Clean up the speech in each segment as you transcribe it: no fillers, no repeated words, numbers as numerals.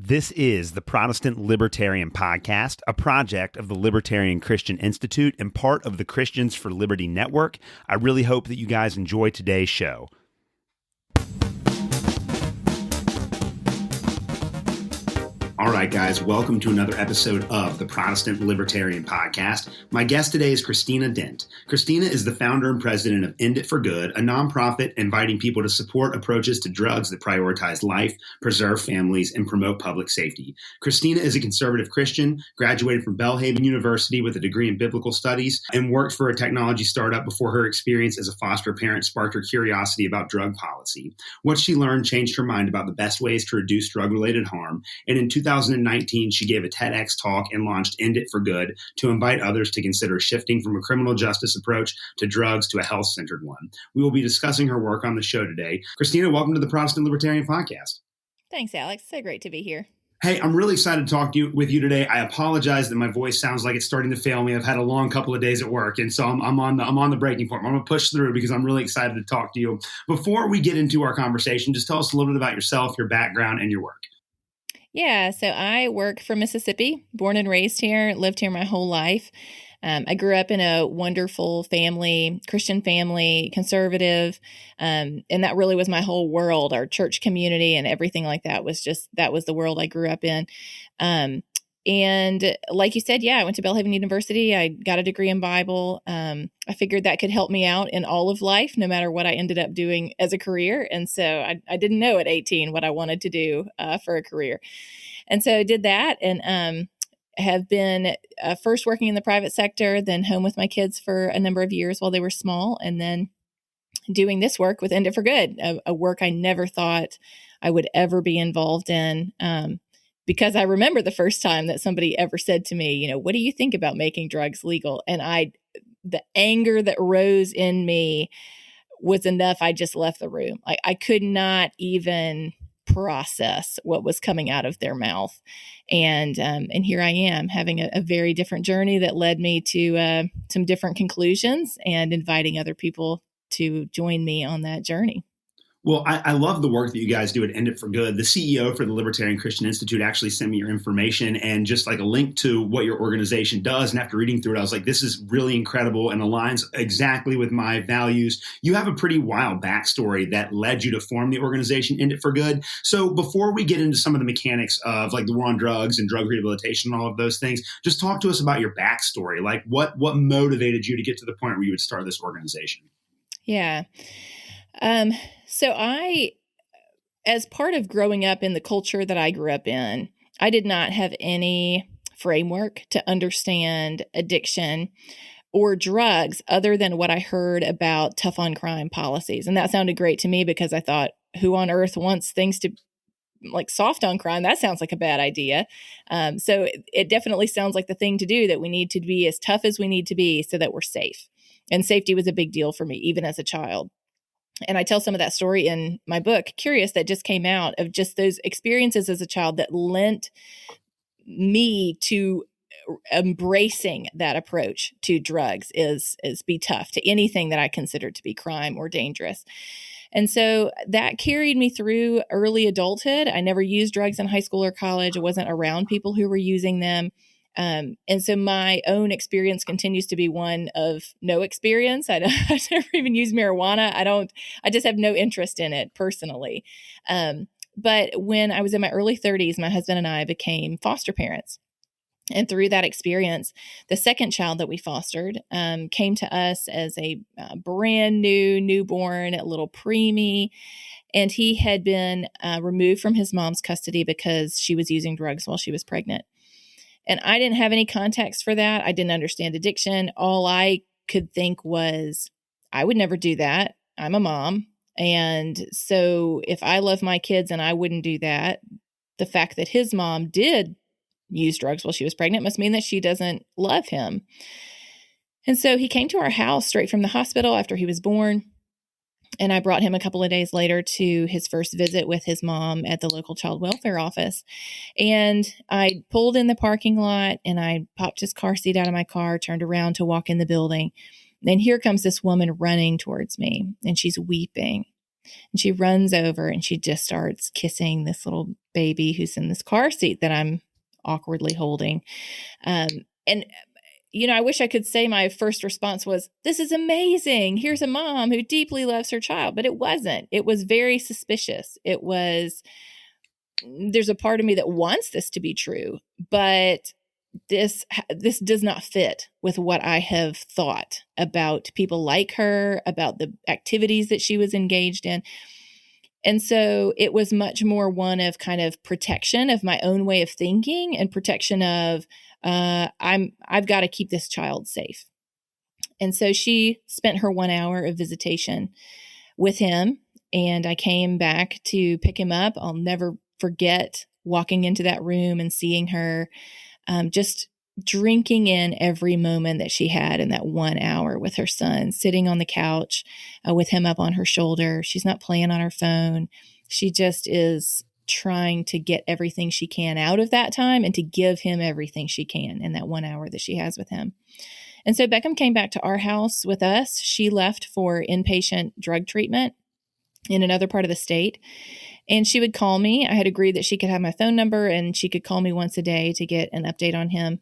This is the Protestant Libertarian Podcast, a project of the Libertarian Christian Institute and part of the Christians for Liberty Network. I really hope that you guys enjoy today's show. All right, guys, welcome to another episode of the Protestant Libertarian Podcast. My guest today is Christina Dent. Christina is the founder and president of End It for Good, a nonprofit inviting people to support approaches to drugs that prioritize life, preserve families, and promote public safety. Christina is a conservative Christian, graduated from Belhaven University with a degree in biblical studies, and worked for a technology startup before her experience as a foster parent sparked her curiosity about drug policy. What she learned changed her mind about the best ways to reduce drug-related harm, and in 2019, she gave a TEDx talk and launched End It for Good to invite others to consider shifting from a criminal justice approach to drugs to a health-centered one. We will be discussing her work on the show today. Christina, welcome to the Protestant Libertarian Podcast. Thanks, Alex. So great to be here. Hey, I'm really excited to talk with you today. I apologize that my voice sounds like it's starting to fail me. I've had a long couple of days at work, and so I'm on the breaking point. I'm going to push through because I'm really excited to talk to you. Before we get into our conversation, just tell us a little bit about yourself, your background, and your work. Yeah, so I work from Mississippi, born and raised here, lived here my whole life. I grew up in a wonderful family, Christian family, conservative, and that really was my whole world. Our church community and everything like that was the world I grew up in. And like you said, I went to Belhaven University. I got a degree in Bible. I figured that could help me out in all of life, no matter what I ended up doing as a career. And so I didn't know at 18 what I wanted to do for a career. And so I did that and have been first working in the private sector, then home with my kids for a number of years while they were small, and then doing this work with End It for Good, a work I never thought I would ever be involved in. Because I remember the first time that somebody ever said to me, what do you think about making drugs legal? And the anger that rose in me was enough. I just left the room. I could not even process what was coming out of their mouth. And here I am having a very different journey that led me to some different conclusions and inviting other people to join me on that journey. Well, I love the work that you guys do at End It for Good. The CEO for the Libertarian Christian Institute actually sent me your information and just like a link to what your organization does. And after reading through it, I was like, this is really incredible and aligns exactly with my values. You have a pretty wild backstory that led you to form the organization End It for Good. So before we get into some of the mechanics of like the war on drugs and drug rehabilitation and all of those things, just talk to us about your backstory. Like what motivated you to get to the point where you would start this organization? Yeah. So as part of growing up in the culture that I grew up in, I did not have any framework to understand addiction or drugs other than what I heard about tough on crime policies. And that sounded great to me because I thought, who on earth wants things to like soft on crime? That sounds like a bad idea. So it definitely sounds like the thing to do, that we need to be as tough as we need to be so that we're safe. And safety was a big deal for me, even as a child. And I tell some of that story in my book, Curious, that just came out, of just those experiences as a child that lent me to embracing that approach to drugs is be tough to anything that I considered to be crime or dangerous. And so that carried me through early adulthood. I never used drugs in high school or college. I wasn't around people who were using them. And so my own experience continues to be one of no experience. I never even use marijuana. I just have no interest in it personally. But when I was in my early 30s, my husband and I became foster parents. And through that experience, the second child that we fostered came to us as a brand new newborn, a little preemie. And he had been removed from his mom's custody because she was using drugs while she was pregnant. And I didn't have any context for that. I didn't understand addiction. All I could think was, I would never do that. I'm a mom. And so if I love my kids and I wouldn't do that, the fact that his mom did use drugs while she was pregnant must mean that she doesn't love him. And so he came to our house straight from the hospital after he was born. And I brought him a couple of days later to his first visit with his mom at the local child welfare office. And I pulled in the parking lot and I popped his car seat out of my car, turned around to walk in the building. And here comes this woman running towards me, and she's weeping. And she runs over and she just starts kissing this little baby who's in this car seat that I'm awkwardly holding. And I wish I could say my first response was, this is amazing. Here's a mom who deeply loves her child. But it wasn't. It was very suspicious. There's a part of me that wants this to be true, but this does not fit with what I have thought about people like her, about the activities that she was engaged in. And so it was much more one of kind of protection of my own way of thinking and protection of I've got to keep this child safe. And so she spent her 1 hour of visitation with him, and I came back to pick him up. I'll never forget walking into that room and seeing her just drinking in every moment that she had in that 1 hour with her son, sitting on the couch with him up on her shoulder. She's not playing on her phone. She just is trying to get everything she can out of that time and to give him everything she can in that 1 hour that she has with him. And so Beckham came back to our house with us. She left for inpatient drug treatment in another part of the state. And she would call me. I had agreed that she could have my phone number and she could call me once a day to get an update on him.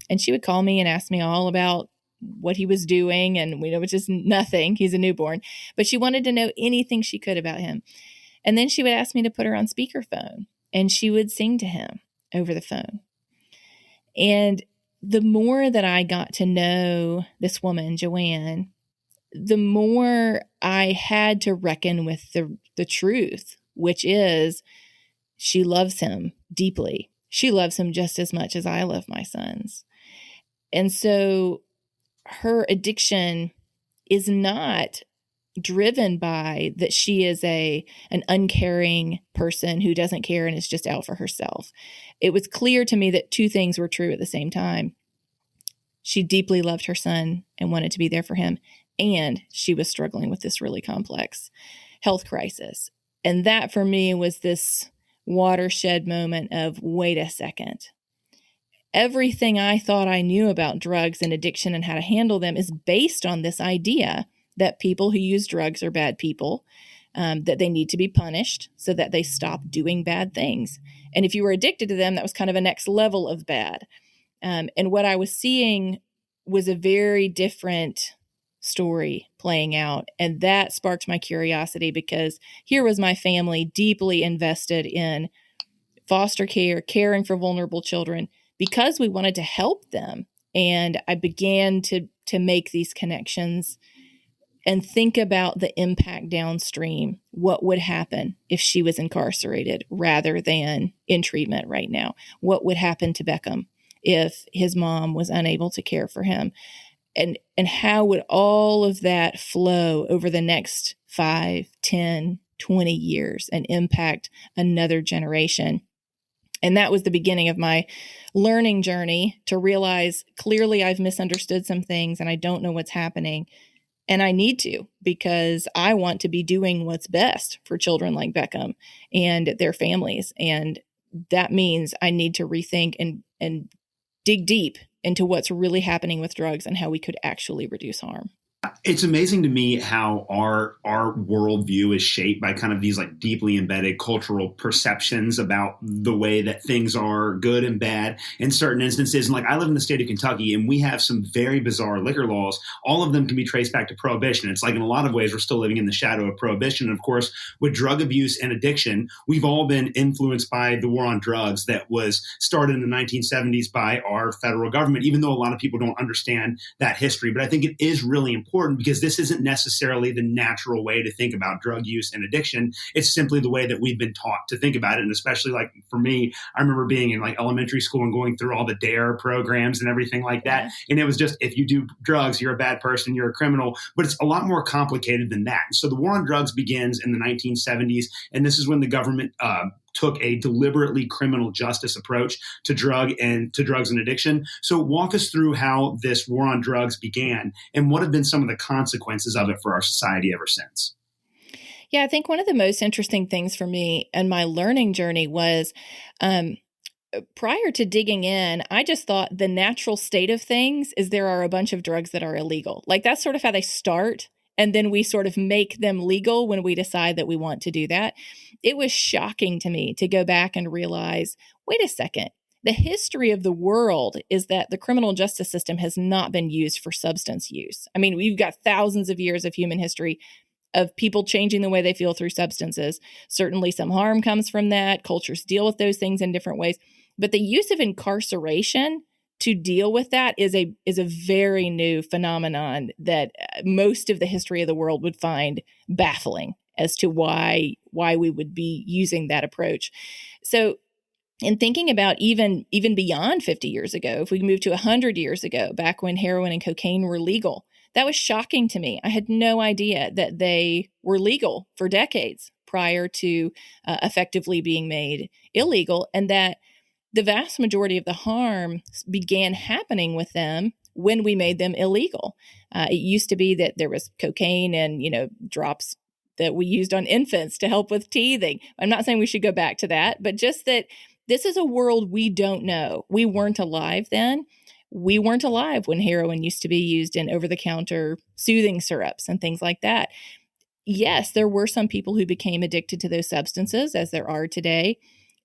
And she would call me and ask me all about what he was doing. And we know it's just nothing. He's a newborn. But she wanted to know anything she could about him. And then she would ask me to put her on speakerphone. And she would sing to him over the phone. And the more that I got to know this woman, Joanne, the more I had to reckon with the truth, which is she loves him deeply. She loves him just as much as I love my sons. And so her addiction is not driven by that she is an uncaring person who doesn't care and is just out for herself. It was clear to me that two things were true at the same time. She deeply loved her son and wanted to be there for him. And she was struggling with this really complex health crisis. And that for me was this watershed moment of, wait a second. Everything I thought I knew about drugs and addiction and how to handle them is based on this idea that people who use drugs are bad people, that they need to be punished so that they stop doing bad things. And if you were addicted to them, that was kind of a next level of bad. And what I was seeing was a very different story playing out. And that sparked my curiosity because here was my family deeply invested in foster care, caring for vulnerable children because we wanted to help them. And I began to make these connections and think about the impact downstream. What would happen if she was incarcerated rather than in treatment right now? What would happen to Beckham if his mom was unable to care for him? And how would all of that flow over the next 5, 10, 20 years and impact another generation? And that was the beginning of my learning journey to realize clearly I've misunderstood some things and I don't know what's happening. And I need to, because I want to be doing what's best for children like Beckham and their families. And that means I need to rethink and dig deep into what's really happening with drugs and how we could actually reduce harm. It's amazing to me how our worldview is shaped by kind of these like deeply embedded cultural perceptions about the way that things are good and bad in certain instances. And like I live in the state of Kentucky and we have some very bizarre liquor laws. All of them can be traced back to prohibition. It's like in a lot of ways, we're still living in the shadow of prohibition. And of course, with drug abuse and addiction, we've all been influenced by the war on drugs that was started in the 1970s by our federal government, even though a lot of people don't understand that history. But I think it is really important because this isn't necessarily the natural way to think about drug use and addiction. It's simply the way that we've been taught to think about it. And especially like for me, I remember being in like elementary school and going through all the DARE programs and everything like that. And it was just, if you do drugs, you're a bad person, you're a criminal, but it's a lot more complicated than that. So the war on drugs begins in the 1970s. And this is when the government took a deliberately criminal justice approach to drugs and addiction. So walk us through how this war on drugs began and what have been some of the consequences of it for our society ever since. Yeah, I think one of the most interesting things for me and my learning journey was prior to digging in, I just thought the natural state of things is there are a bunch of drugs that are illegal. Like that's sort of how they start. and then we sort of make them legal when we decide that we want to do that. It was shocking to me to go back and realize, wait a second, the history of the world is that the criminal justice system has not been used for substance use. I mean, we've got thousands of years of human history of people changing the way they feel through substances. Certainly some harm comes from that. Cultures deal with those things in different ways. But the use of incarceration to deal with that is a very new phenomenon that most of the history of the world would find baffling as to why we would be using that approach. So in thinking about even beyond 50 years ago, if we move to 100 years ago, back when heroin and cocaine were legal, that was shocking to me. I had no idea that they were legal for decades prior to effectively being made illegal, and that the vast majority of the harm began happening with them when we made them illegal. It used to be that there was cocaine and, drops that we used on infants to help with teething. I'm not saying we should go back to that, but just that this is a world we don't know. We weren't alive then. We weren't alive when heroin used to be used in over-the-counter soothing syrups and things like that. Yes, there were some people who became addicted to those substances, as there are today,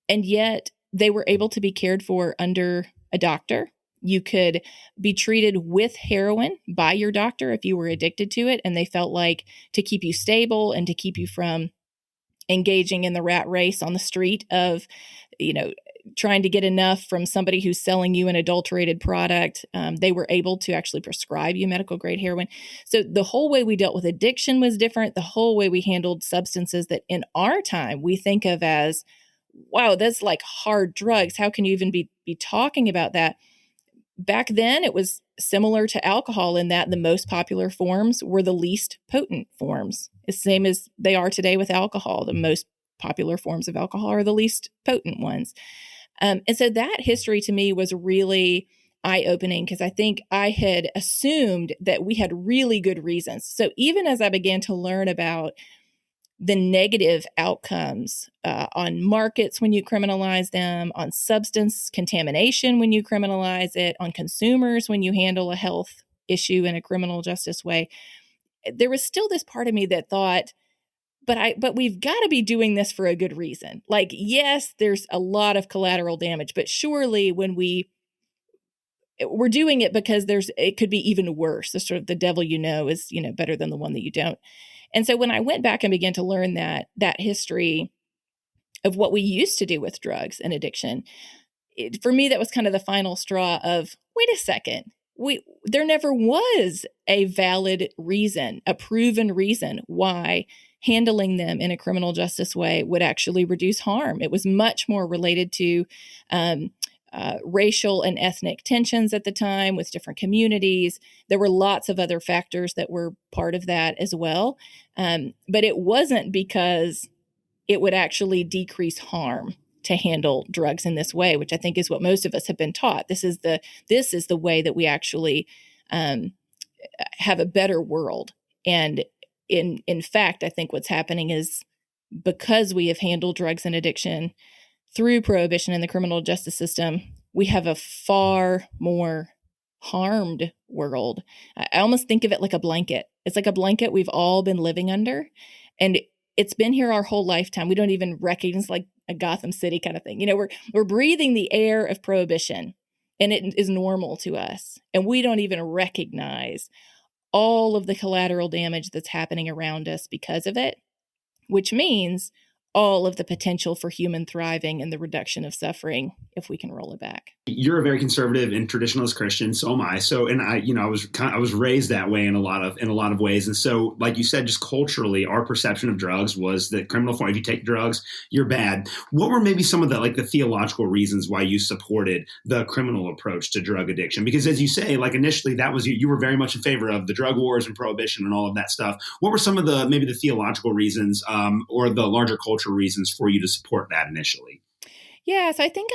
and yet they were able to be cared for under a doctor. You could be treated with heroin by your doctor if you were addicted to it, and they felt like to keep you stable and to keep you from engaging in the rat race on the street of, trying to get enough from somebody who's selling you an adulterated product. They were able to actually prescribe you medical grade heroin. So the whole way we dealt with addiction was different. The whole way we handled substances that in our time we think of as, wow, that's like hard drugs. How can you even be talking about that? Back then, it was similar to alcohol in that the most popular forms were the least potent forms. The same as they are today with alcohol. The most popular forms of alcohol are the least potent ones. And so that history to me was really eye-opening because I think I had assumed that we had really good reasons. So even as I began to learn about the negative outcomes on markets when you criminalize them, on substance contamination when you criminalize it, on consumers when you handle a health issue in a criminal justice way, there was still this part of me that thought, but we've got to be doing this for a good reason. Like, yes, there's a lot of collateral damage, but surely when we're doing it because it could be even worse. The sort of the devil is, better than the one that you don't. And so when I went back and began to learn that history of what we used to do with drugs and addiction, for me, that was kind of the final straw of, wait a second, there never was a valid reason, a proven reason why handling them in a criminal justice way would actually reduce harm. It was much more related to racial and ethnic tensions at the time with different communities. There were lots of other factors that were part of that as well. But it wasn't because it would actually decrease harm to handle drugs in this way, which I think is what most of us have been taught. This is the way that we actually have a better world. And in fact, I think what's happening is because we have handled drugs and addiction through prohibition in the criminal justice system, we have a far more harmed world. I almost think of it like a blanket. It's like a blanket we've all been living under, and it's been here our whole lifetime. We don't even recognize, like a Gotham City kind of thing. We're breathing the air of prohibition, and it is normal to us, and we don't even recognize all of the collateral damage that's happening around us because of it, which means all of the potential for human thriving and the reduction of suffering if we can roll it back. You're a very conservative and traditionalist Christian, so am I. So, and I was raised that way in a lot of ways. And so, like you said, just culturally, our perception of drugs was that criminal form. If you take drugs, you're bad. What were maybe some of the theological reasons why you supported the criminal approach to drug addiction? Because as you say, initially that was you were very much in favor of the drug wars and prohibition and all of that stuff. What were some of maybe the theological reasons or the larger cultural reasons for you to support that initially? Yes, I think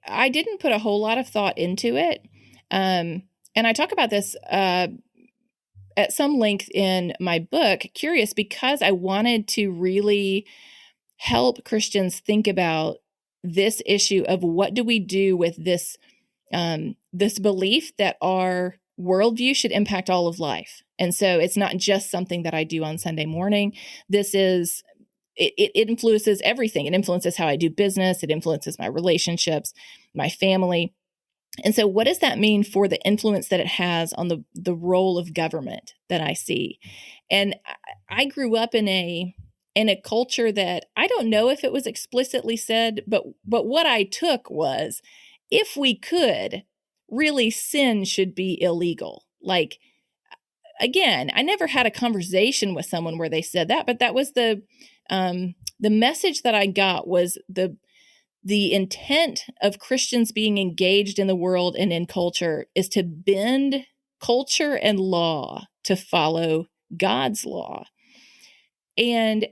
I didn't put a whole lot of thought into it. And I talk about this at some length in my book, Curious, because I wanted to really help Christians think about this issue of what do we do with this belief that our worldview should impact all of life. And so it's not just something that I do on Sunday morning. It influences everything. It influences how I do business. It influences my relationships, my family. And so what does that mean for the influence that it has on the role of government that I see? And I grew up in a culture that I don't know if it was explicitly said, but what I took was, if we could, really sin should be illegal. Like, again, I never had a conversation with someone where they said that, but that was the message that I got, was the intent of Christians being engaged in the world and in culture is to bend culture and law to follow God's law. And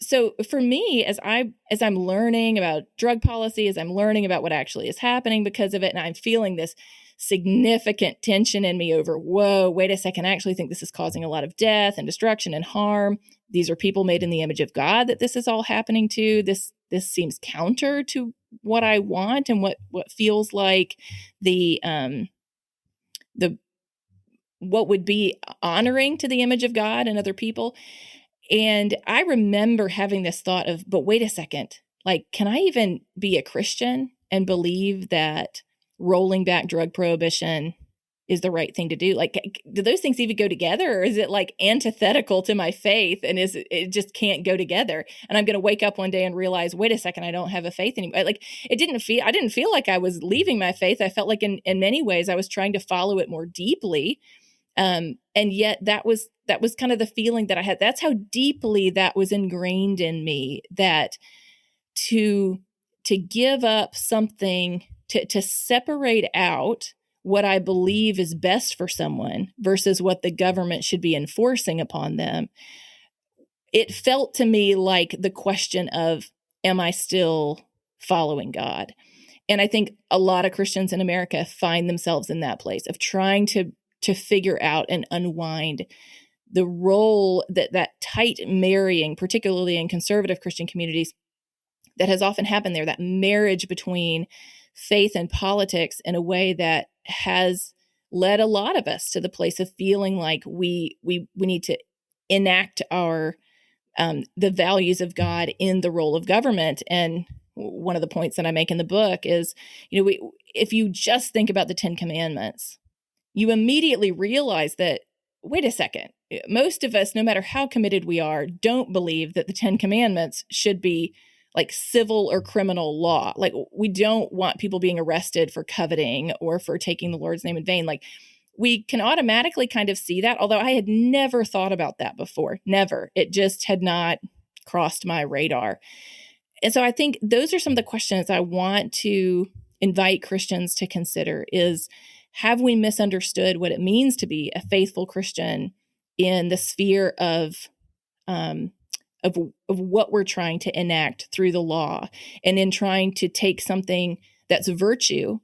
so for me, as I'm learning about drug policy, as I'm learning about what actually is happening because of it, and I'm feeling this significant tension in me over, whoa, wait a second, I actually think this is causing a lot of death and destruction and harm. These are people made in the image of God that this is all happening to. This seems counter to what I want and what feels like the what would be honoring to the image of God and other people. And I remember having this thought of, but wait a second, like, can I even be a Christian and believe that rolling back drug prohibition is the right thing to do? Like, do those things even go together, or is it like antithetical to my faith and it just can't go together? And I'm going to wake up one day and realize, wait a second, I don't have a faith anymore. Like, I didn't feel like I was leaving my faith. I felt like in many ways I was trying to follow it more deeply. And yet that was kind of the feeling that I had. That's how deeply that was ingrained in me, that to give up something, to separate out what I believe is best for someone versus what the government should be enforcing upon them. It felt to me like the question of, am I still following God? And I think a lot of Christians in America find themselves in that place of trying to figure out and unwind the role that tight marrying, particularly in conservative Christian communities, that has often happened there, that marriage between faith and politics in a way that has led a lot of us to the place of feeling like we need to enact our the values of God in the role of government. And one of the points that I make in the book is, if you just think about the 10 Commandments, you immediately realize that, wait a second, most of us, no matter how committed we are, don't believe that the 10 Commandments should be like civil or criminal law. Like, we don't want people being arrested for coveting or for taking the Lord's name in vain. Like, we can automatically kind of see that, although I had never thought about that before. Never. It just had not crossed my radar. And so I think those are some of the questions I want to invite Christians to consider is, have we misunderstood what it means to be a faithful Christian in the sphere of what we're trying to enact through the law, and in trying to take something that's virtue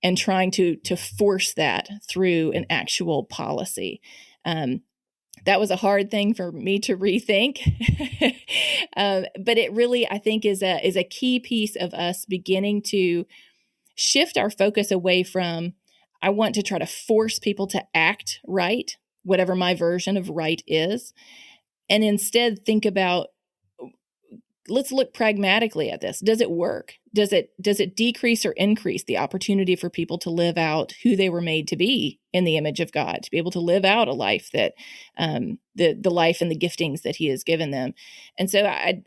and trying to force that through an actual policy? That was a hard thing for me to rethink, but it really, I think, is a key piece of us beginning to shift our focus away from, I want to try to force people to act right, whatever my version of right is, and instead think about, let's look pragmatically at this. Does it work? Does it decrease or increase the opportunity for people to live out who they were made to be in the image of God, to be able to live out a life that the life and the giftings that He has given them? And so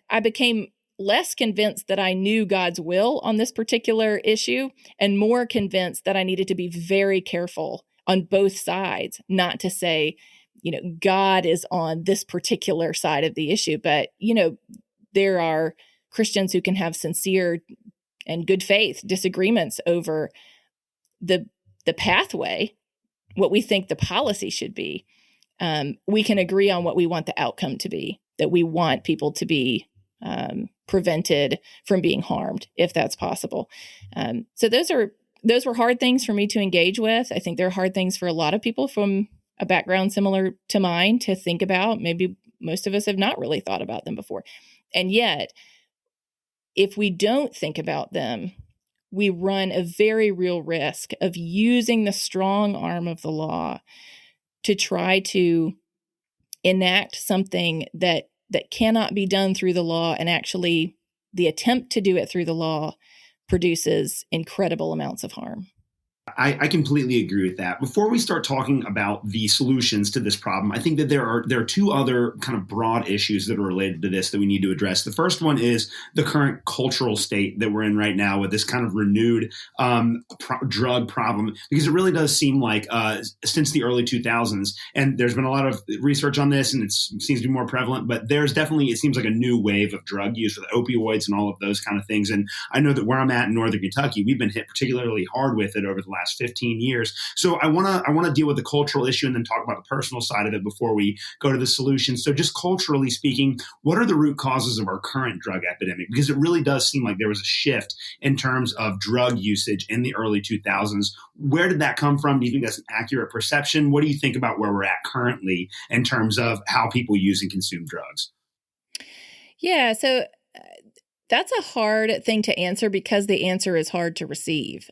I became less convinced that I knew God's will on this particular issue, and more convinced that I needed to be very careful on both sides, not to say, God is on this particular side of the issue, but, there are Christians who can have sincere and good faith disagreements over the pathway, what we think the policy should be. We can agree on what we want the outcome to be, that we want people to be prevented from being harmed, if that's possible. So those were hard things for me to engage with. I think they're hard things for a lot of people from a background similar to mine to think about. Maybe most of us have not really thought about them before. And yet, if we don't think about them, we run a very real risk of using the strong arm of the law to try to enact something that cannot be done through the law, and actually the attempt to do it through the law produces incredible amounts of harm. I completely agree with that. Before we start talking about the solutions to this problem, I think that there are two other kind of broad issues that are related to this that we need to address. The first one is the current cultural state that we're in right now with this kind of renewed drug problem, because it really does seem like since the early 2000s, and there's been a lot of research on this and it seems to be more prevalent, but there's definitely, it seems like a new wave of drug use with opioids and all of those kind of things. And I know that where I'm at in Northern Kentucky, we've been hit particularly hard with it over the last 15 years. So I want to deal with the cultural issue and then talk about the personal side of it before we go to the solution. So just culturally speaking, what are the root causes of our current drug epidemic? Because it really does seem like there was a shift in terms of drug usage in the early 2000s. Where did that come from? Do you think that's an accurate perception? What do you think about where we're at currently in terms of how people use and consume drugs? Yeah, so that's a hard thing to answer because the answer is hard to receive.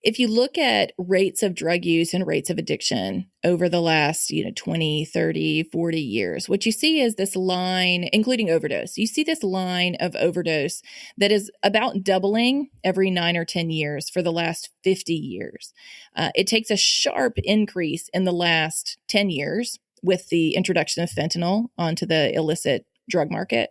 If you look at rates of drug use and rates of addiction over the last 20, 30, 40 years, what you see is this line, including overdose. You see this line of overdose that is about doubling every 9 or 10 years for the last 50 years. It takes a sharp increase in the last 10 years with the introduction of fentanyl onto the illicit drug market.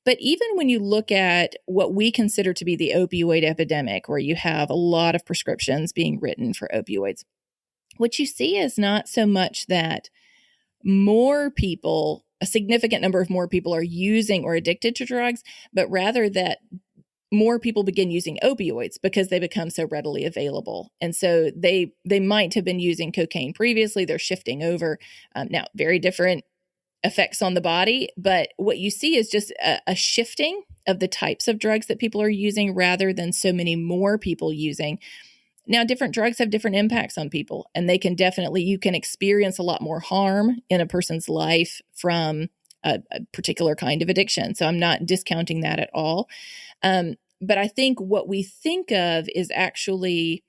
But even when you look at what we consider to be the opioid epidemic, where you have a lot of prescriptions being written for opioids, what you see is not so much that more people, a significant number of more people are using or addicted to drugs, but rather that more people begin using opioids because they become so readily available. And so they might have been using cocaine previously. They're shifting over. Now, very different effects on the body, but what you see is just a shifting of the types of drugs that people are using rather than so many more people using. Now, different drugs have different impacts on people, and you can experience a lot more harm in a person's life from a particular kind of addiction. So I'm not discounting that at all. But I think what we think of is actually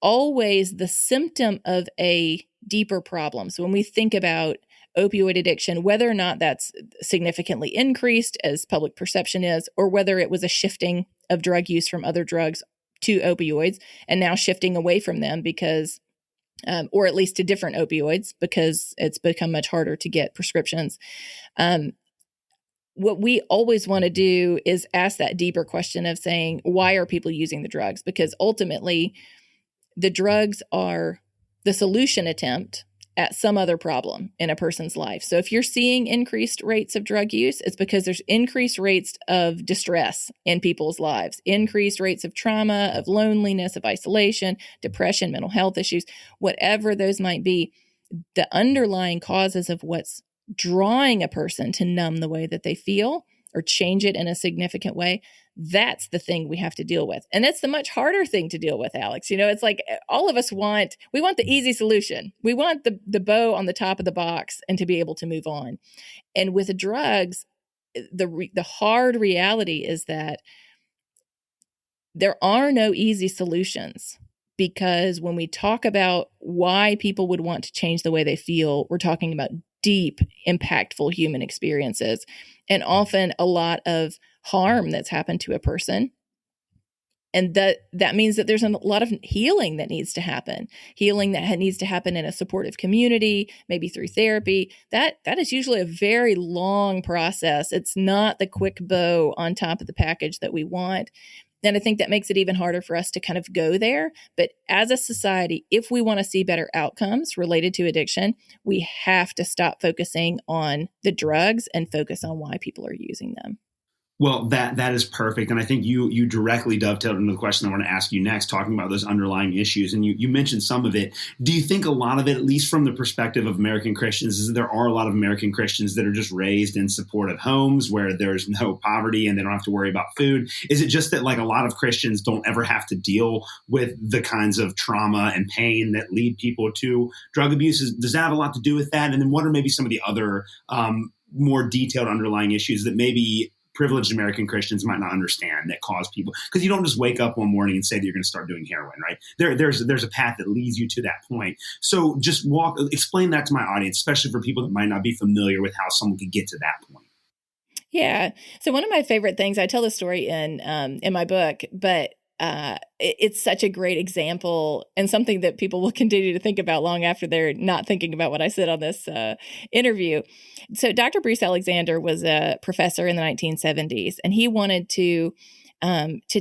always the symptom of a deeper problem. So when we think about opioid addiction, whether or not that's significantly increased as public perception is, or whether it was a shifting of drug use from other drugs to opioids and now shifting away from them because, or at least to different opioids because it's become much harder to get prescriptions. What we always want to do is ask that deeper question of saying, why are people using the drugs? Because ultimately, the drugs are the solution attempt at some other problem in a person's life. So if you're seeing increased rates of drug use, it's because there's increased rates of distress in people's lives, increased rates of trauma, of loneliness, of isolation, depression, mental health issues, whatever those might be. The underlying causes of what's drawing a person to numb the way that they feel or change it in a significant way, that's the thing we have to deal with. And it's the much harder thing to deal with, Alex. It's like all of us want the easy solution. We want the bow on the top of the box and to be able to move on. And with the drugs, the hard reality is that there are no easy solutions. Because when we talk about why people would want to change the way they feel, we're talking about deep, impactful human experiences, and often a lot of harm that's happened to a person. And that means that there's a lot of healing that needs to happen, healing that needs to happen in a supportive community, maybe through therapy. That is usually a very long process. It's not the quick bow on top of the package that we want. And I think that makes it even harder for us to kind of go there. But as a society, if we want to see better outcomes related to addiction, we have to stop focusing on the drugs and focus on why people are using them. Well, that is perfect. And I think you directly dovetailed into the question I want to ask you next, talking about those underlying issues. And you mentioned some of it. Do you think a lot of it, at least from the perspective of American Christians, is that there are a lot of American Christians that are just raised in supportive homes where there's no poverty and they don't have to worry about food? Is it just that like a lot of Christians don't ever have to deal with the kinds of trauma and pain that lead people to drug abuse? Does that have a lot to do with that? And then what are maybe some of the other more detailed underlying issues that maybe privileged American Christians might not understand that cause people, because you don't just wake up one morning and say that you're going to start doing heroin, right? There's a path that leads you to that point. So just explain that to my audience, especially for people that might not be familiar with how someone could get to that point. Yeah. So one of my favorite things, I tell the story in my book, but it's such a great example and something that people will continue to think about long after they're not thinking about what I said on this interview. So Dr. Bruce Alexander was a professor in the 1970s, and he wanted to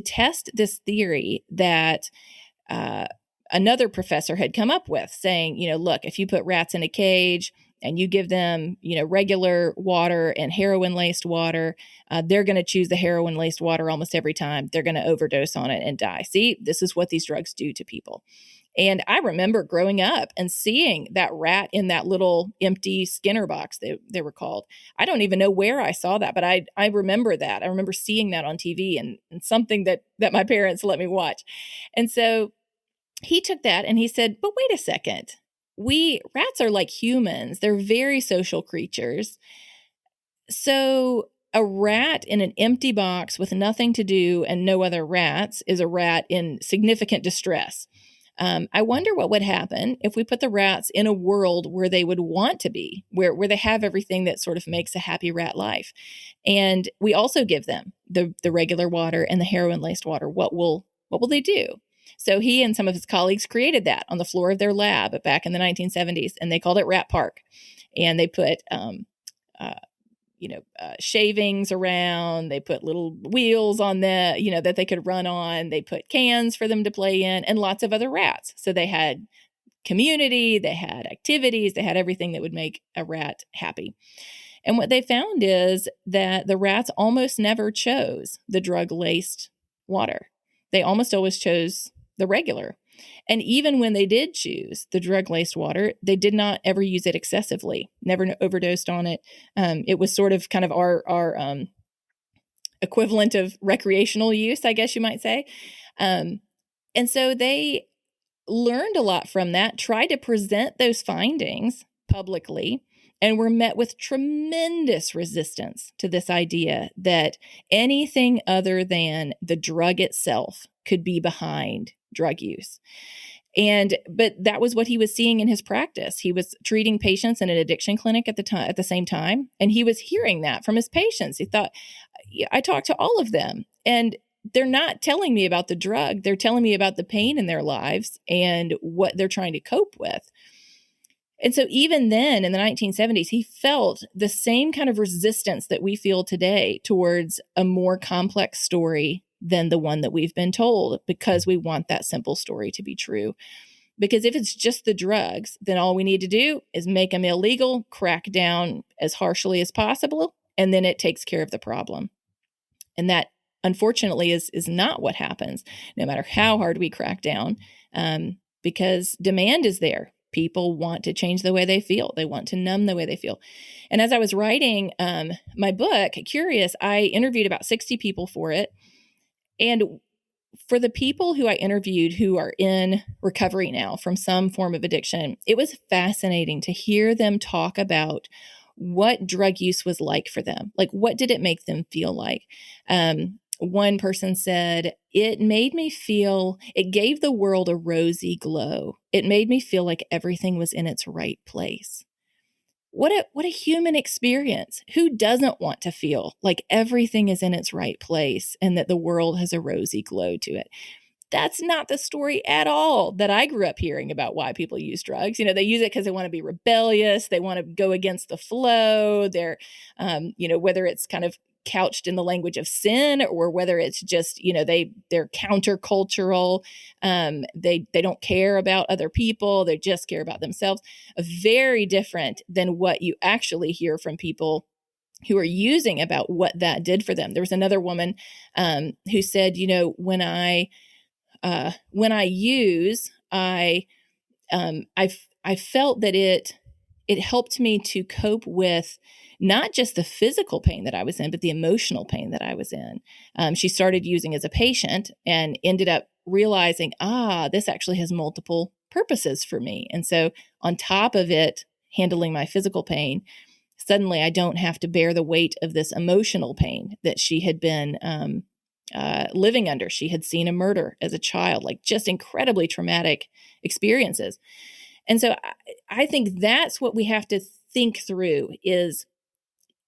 test this theory that another professor had come up with, saying, look, if you put rats in a cage and you give them, regular water and heroin-laced water, they're going to choose the heroin-laced water almost every time. They're going to overdose on it and die. See, this is what these drugs do to people. And I remember growing up and seeing that rat in that little empty Skinner box, they were called. I don't even know where I saw that, but I remember that. I remember seeing that on TV and something that my parents let me watch. And so he took that and he said, but wait a second. Rats are like humans. They're very social creatures. So a rat in an empty box with nothing to do and no other rats is a rat in significant distress. I wonder what would happen if we put the rats in a world where they would want to be, where they have everything that sort of makes a happy rat life. And we also give them the regular water and the heroin-laced water. What will they do? So he and some of his colleagues created that on the floor of their lab back in the 1970s, and they called it Rat Park. And they put, shavings around. They put little wheels on that they could run on. They put cans for them to play in, and lots of other rats. So they had community, they had activities, they had everything that would make a rat happy. And what they found is that the rats almost never chose the drug-laced water. They almost always chose the regular. And even when they did choose the drug-laced water, they did not ever use it excessively, never overdosed on it. It was sort of kind of our equivalent of recreational use, I guess you might say. And so they learned a lot from that, tried to present those findings publicly, and were met with tremendous resistance to this idea that anything other than the drug itself could be behind drug use. But that was what he was seeing in his practice. He was treating patients in an addiction clinic at the same time, and he was hearing that from his patients. He thought, I talked to all of them, and they're not telling me about the drug. They're telling me about the pain in their lives and what they're trying to cope with. And so even then in the 1970s, he felt the same kind of resistance that we feel today towards a more complex story than the one that we've been told, because we want that simple story to be true. Because if it's just the drugs, then all we need to do is make them illegal, crack down as harshly as possible, and then it takes care of the problem. And that, unfortunately, is not what happens, no matter how hard we crack down, because demand is there. People want to change the way they feel. They want to numb the way they feel. And as I was writing my book, Curious, I interviewed about 60 people for it. And for the people who I interviewed who are in recovery now from some form of addiction, it was fascinating to hear them talk about what drug use was like for them. Like, what did it make them feel like? One person said, it gave the world a rosy glow. It made me feel like everything was in its right place. What a human experience. Who doesn't want to feel like everything is in its right place and that the world has a rosy glow to it? That's not the story at all that I grew up hearing about why people use drugs. They use it because they want to be rebellious. They want to go against the flow. They're, whether it's kind of couched in the language of sin or whether it's just, they're countercultural. They don't care about other people. They just care about themselves. Very different than what you actually hear from people who are using about what that did for them. There was another woman who said, when I use, I felt that it helped me to cope with not just the physical pain that I was in, but the emotional pain that I was in. She started using as a patient and ended up realizing, this actually has multiple purposes for me. And so on top of it, handling my physical pain, suddenly I don't have to bear the weight of this emotional pain that she had been living under. She had seen a murder as a child, like just incredibly traumatic experiences. And so I think that's what we have to think through is,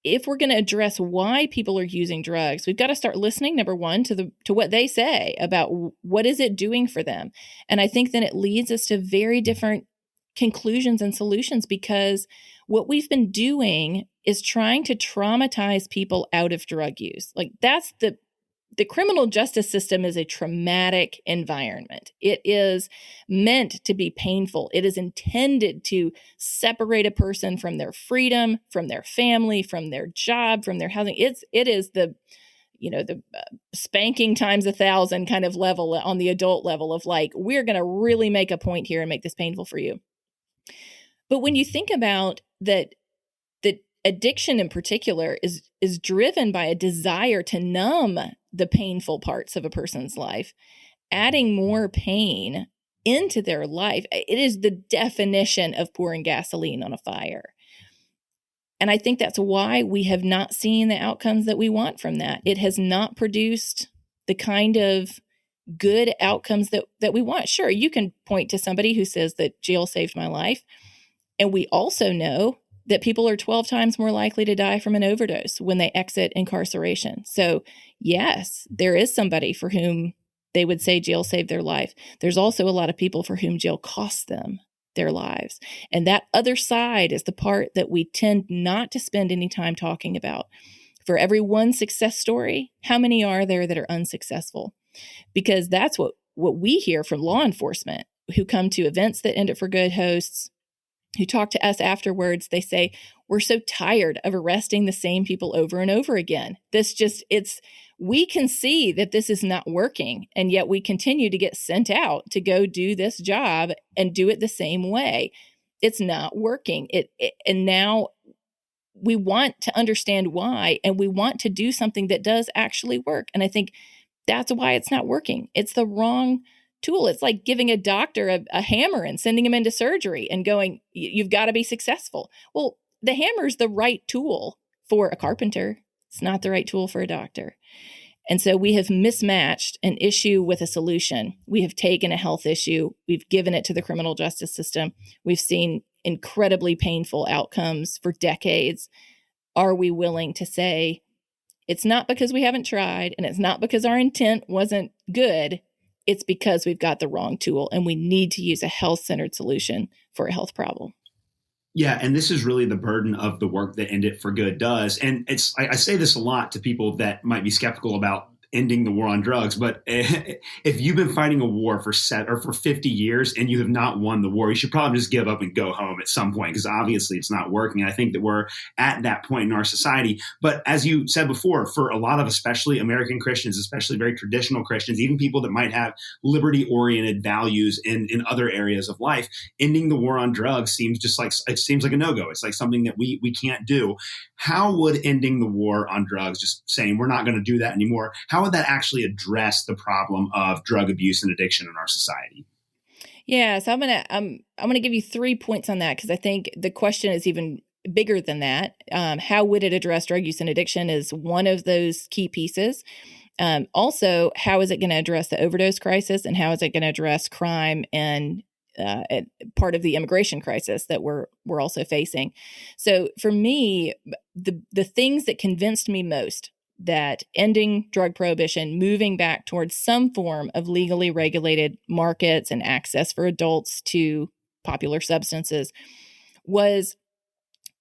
if we're going to address why people are using drugs, we've got to start listening, number one, to what they say about what is it doing for them. And I think then it leads us to very different conclusions and solutions, because what we've been doing is trying to traumatize people out of drug use. Like, that's the criminal justice system is a traumatic environment. It is meant to be painful. It is intended to separate a person from their freedom, from their family, from their job, from their housing. It is the spanking times 1,000 kind of level on the adult level of like, we're going to really make a point here and make this painful for you. But when you think about that addiction in particular is driven by a desire to numb the painful parts of a person's life, adding more pain into their life, it is the definition of pouring gasoline on a fire. And I think that's why we have not seen the outcomes that we want from that. It has not produced the kind of good outcomes that we want. Sure, you can point to somebody who says that jail saved my life. And we also know that people are 12 times more likely to die from an overdose when they exit incarceration. So yes, there is somebody for whom they would say jail saved their life. There's also a lot of people for whom jail costs them their lives. And that other side is the part that we tend not to spend any time talking about. For every one success story, how many are there that are unsuccessful? Because that's what we hear from law enforcement who come to events that End It for Good hosts, who talk to us afterwards. They say, we're so tired of arresting the same people over and over again. We can see that this is not working, and yet we continue to get sent out to go do this job and do it the same way. It's not working. And now we want to understand why, and we want to do something that does actually work. And I think that's why it's not working. It's the wrong tool. It's like giving a doctor a hammer and sending him into surgery and going, you've got to be successful. Well, the hammer is the right tool for a carpenter. It's not the right tool for a doctor. And so we have mismatched an issue with a solution. We have taken a health issue. We've given it to the criminal justice system. We've seen incredibly painful outcomes for decades. Are we willing to say, it's not because we haven't tried, and it's not because our intent wasn't good. It's because we've got the wrong tool, and we need to use a health-centered solution for a health problem. Yeah, and this is really the burden of the work that End It for Good does. And I say this a lot to people that might be skeptical about ending the war on drugs. But if you've been fighting a war for 50 years and you have not won the war, you should probably just give up and go home at some point, because obviously it's not working. I think that we're at that point in our society. But as you said before, for a lot of especially American Christians, especially very traditional Christians, even people that might have liberty-oriented values in other areas of life, ending the war on drugs seems like a no-go. It's like something that we can't do. How would ending the war on drugs, just saying we're not going to do that anymore, how would that actually address the problem of drug abuse and addiction in our society? Yeah, so I'm gonna give you 3 points on that, because I think the question is even bigger than that. How would it address drug use and addiction is one of those key pieces. Also, how is it going to address the overdose crisis, and how is it going to address crime and part of the immigration crisis that we're also facing? So for me, the things that convinced me most that ending drug prohibition, moving back towards some form of legally regulated markets and access for adults to popular substances, was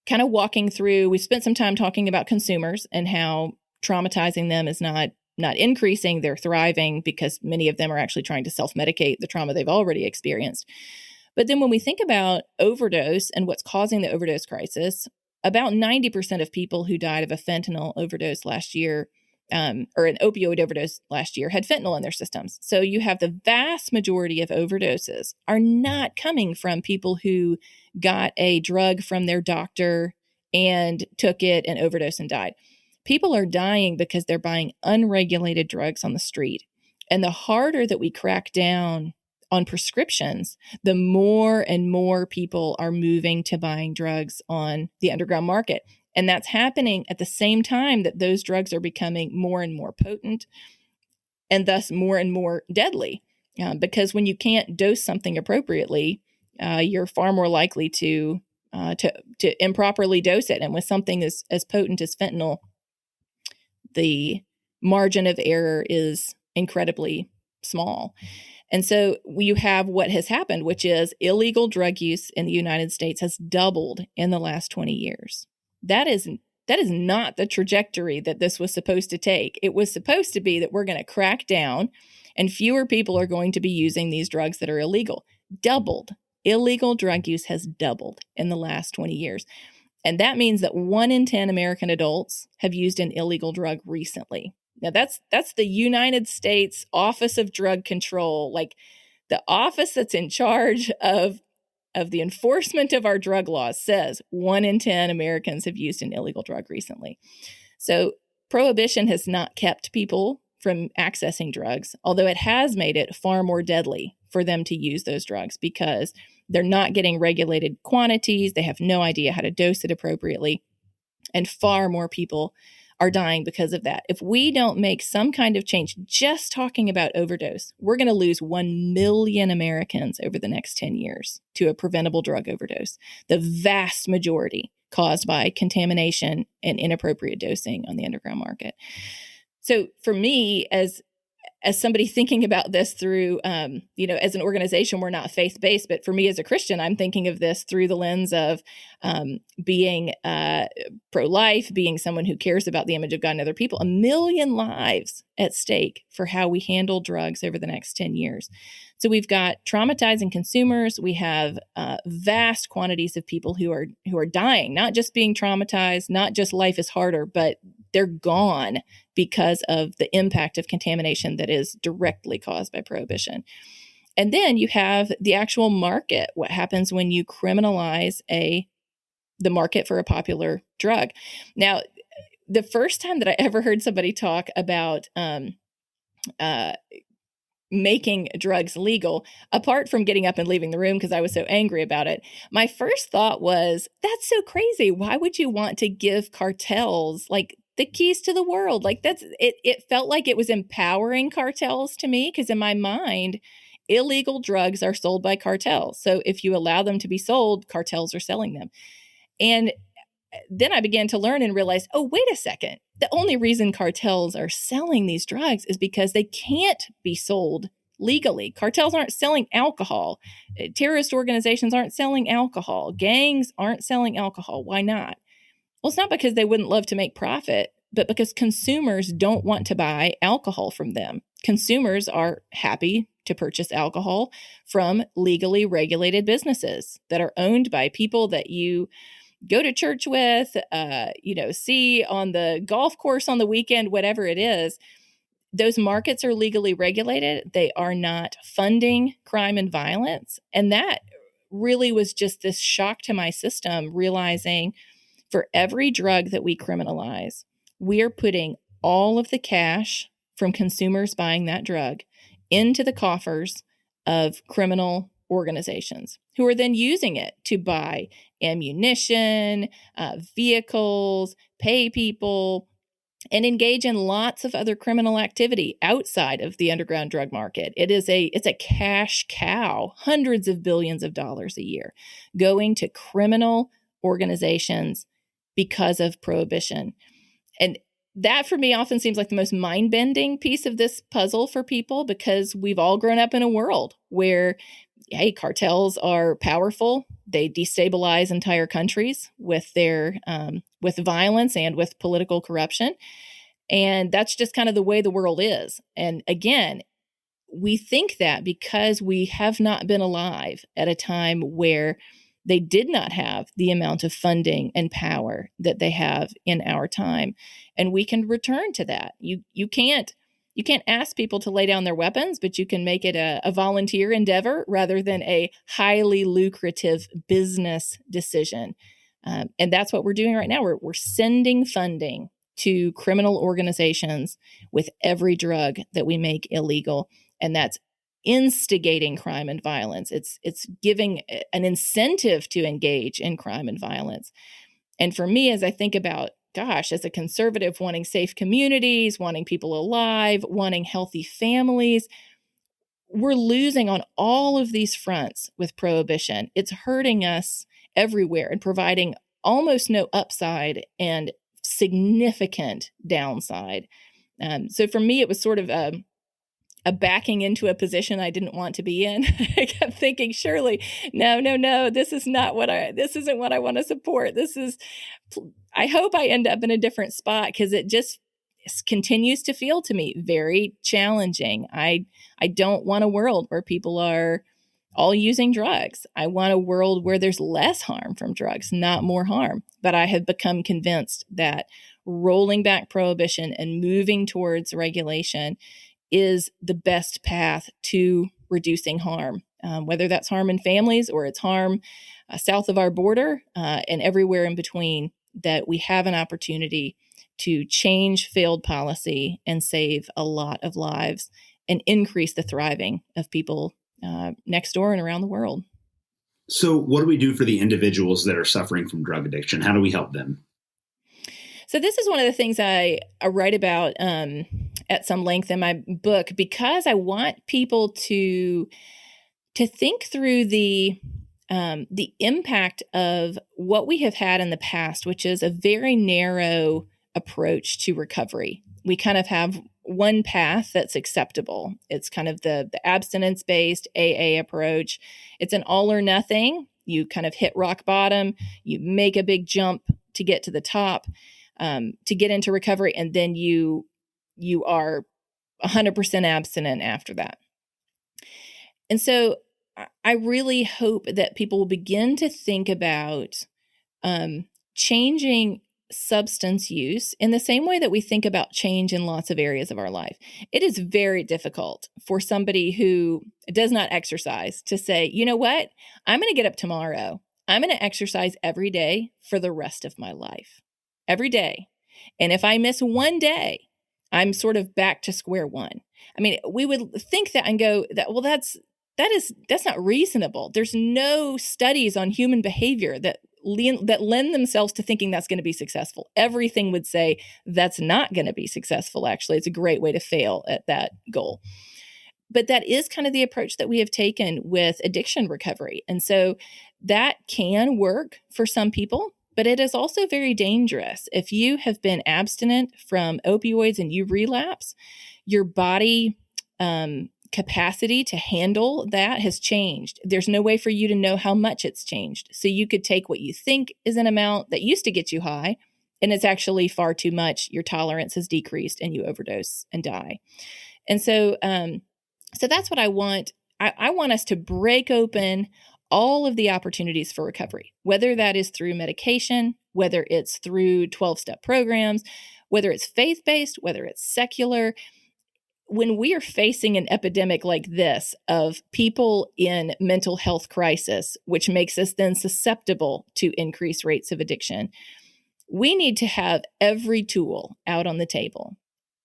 kind of walking through. We spent some time talking about consumers and how traumatizing them is not increasing. They're thriving because many of them are actually trying to self-medicate the trauma they've already experienced. But then when we think about overdose and what's causing the overdose crisis, about 90% of people who died of a fentanyl overdose last year, or an opioid overdose last year, had fentanyl in their systems. So you have the vast majority of overdoses are not coming from people who got a drug from their doctor and took it and overdosed and died. People are dying because they're buying unregulated drugs on the street. And the harder that we crack down on prescriptions, the more and more people are moving to buying drugs on the underground market. And that's happening at the same time that those drugs are becoming more and more potent and thus more and more deadly. Because when you can't dose something appropriately, you're far more likely to improperly dose it. And with something as potent as fentanyl, the margin of error is incredibly small. And so you have what has happened, which is illegal drug use in the United States has doubled in the last 20 years. That is not the trajectory that this was supposed to take. It was supposed to be that we're going to crack down and fewer people are going to be using these drugs that are illegal. Doubled. Illegal drug use has doubled in the last 20 years. And that means that 1 in 10 American adults have used an illegal drug recently. Now, that's the United States Office of Drug Control, like the office that's in charge of the enforcement of our drug laws, says 1 in 10 Americans have used an illegal drug recently. So prohibition has not kept people from accessing drugs, although it has made it far more deadly for them to use those drugs because they're not getting regulated quantities. They have no idea how to dose it appropriately. And far more people are dying because of that. If we don't make some kind of change, just talking about overdose, we're going to lose 1 million Americans over the next 10 years to a preventable drug overdose. The vast majority caused by contamination and inappropriate dosing on the underground market. So for me, as somebody thinking about this through, as an organization, we're not faith-based, but for me as a Christian, I'm thinking of this through the lens of being pro-life, being someone who cares about the image of God and other people. 1 million lives at stake for how we handle drugs over the next 10 years. So we've got traumatizing consumers. We have vast quantities of people who are dying, not just being traumatized, not just life is harder, but they're gone because of the impact of contamination that is directly caused by prohibition. And then you have the actual market. What happens when you criminalize the market for a popular drug? Now, the first time that I ever heard somebody talk about making drugs legal, apart from getting up and leaving the room because I was so angry about it, my first thought was, that's so crazy. Why would you want to give cartels like the keys to the world? Like it felt like it was empowering cartels to me, because in my mind, illegal drugs are sold by cartels. So if you allow them to be sold, cartels are selling them. And then I began to learn and realize, oh, wait a second. The only reason cartels are selling these drugs is because they can't be sold legally. Cartels aren't selling alcohol. Terrorist organizations aren't selling alcohol. Gangs aren't selling alcohol. Why not? Well, it's not because they wouldn't love to make profit, but because consumers don't want to buy alcohol from them. Consumers are happy to purchase alcohol from legally regulated businesses that are owned by people that you go to church with, see on the golf course on the weekend, whatever it is. Those markets are legally regulated. They are not funding crime and violence. And that really was just this shock to my system, realizing for every drug that we criminalize, we are putting all of the cash from consumers buying that drug into the coffers of criminal organizations who are then using it to buy ammunition, vehicles, pay people, and engage in lots of other criminal activity outside of the underground drug market. It's a cash cow, hundreds of billions of dollars a year going to criminal organizations because of prohibition. And that for me often seems like the most mind-bending piece of this puzzle for people, because we've all grown up in a world where, hey, cartels are powerful. They destabilize entire countries with their with violence and with political corruption. And that's just kind of the way the world is. And again, we think that because we have not been alive at a time where they did not have the amount of funding and power that they have in our time. And we can return to that. You can't ask people to lay down their weapons, but you can make it a volunteer endeavor rather than a highly lucrative business decision. And that's what we're doing right now. We're sending funding to criminal organizations with every drug that we make illegal. And that's instigating crime and violence. It's giving an incentive to engage in crime and violence. And for me, as I think about, gosh, as a conservative, wanting safe communities, wanting people alive, wanting healthy families, we're losing on all of these fronts with prohibition. It's hurting us everywhere and providing almost no upside and significant downside. So for me, it was sort of a backing into a position I didn't want to be in. I kept thinking, surely, no, this isn't what I want to support. I hope I end up in a different spot, because it just continues to feel to me very challenging. I don't want a world where people are all using drugs. I want a world where there's less harm from drugs, not more harm. But I have become convinced that rolling back prohibition and moving towards regulation is the best path to reducing harm, whether that's harm in families or it's harm south of our border and everywhere in between, that we have an opportunity to change failed policy and save a lot of lives and increase the thriving of people next door and around the world. So what do we do for the individuals that are suffering from drug addiction? How do we help them? So this is one of the things I write about at some length in my book, because I want people to think through the impact of what we have had in the past, which is a very narrow approach to recovery. We kind of have one path that's acceptable. It's kind of the abstinence-based AA approach. It's an all or nothing. You kind of hit rock bottom, you make a big jump to get to the top, to get into recovery, and then you are 100% abstinent after that. And so I really hope that people will begin to think about changing substance use in the same way that we think about change in lots of areas of our life. It is very difficult for somebody who does not exercise to say, you know what, I'm going to get up tomorrow. I'm going to exercise every day for the rest of my life. Every day. And if I miss one day, I'm sort of back to square one. I mean, we would think that and go, that's not reasonable. There's no studies on human behavior that lend themselves to thinking that's going to be successful. Everything would say that's not going to be successful, actually. It's a great way to fail at that goal. But that is kind of the approach that we have taken with addiction recovery. And so that can work for some people, but it is also very dangerous. If you have been abstinent from opioids and you relapse, your body capacity to handle that has changed. There's no way for you to know how much it's changed. So you could take what you think is an amount that used to get you high, and it's actually far too much. Your tolerance has decreased and you overdose and die. And so, so that's what I want. I want us to break open all of the opportunities for recovery, whether that is through medication, whether it's through 12-step programs, whether it's faith-based, whether it's secular. When we are facing an epidemic like this of people in mental health crisis, which makes us then susceptible to increased rates of addiction, we need to have every tool out on the table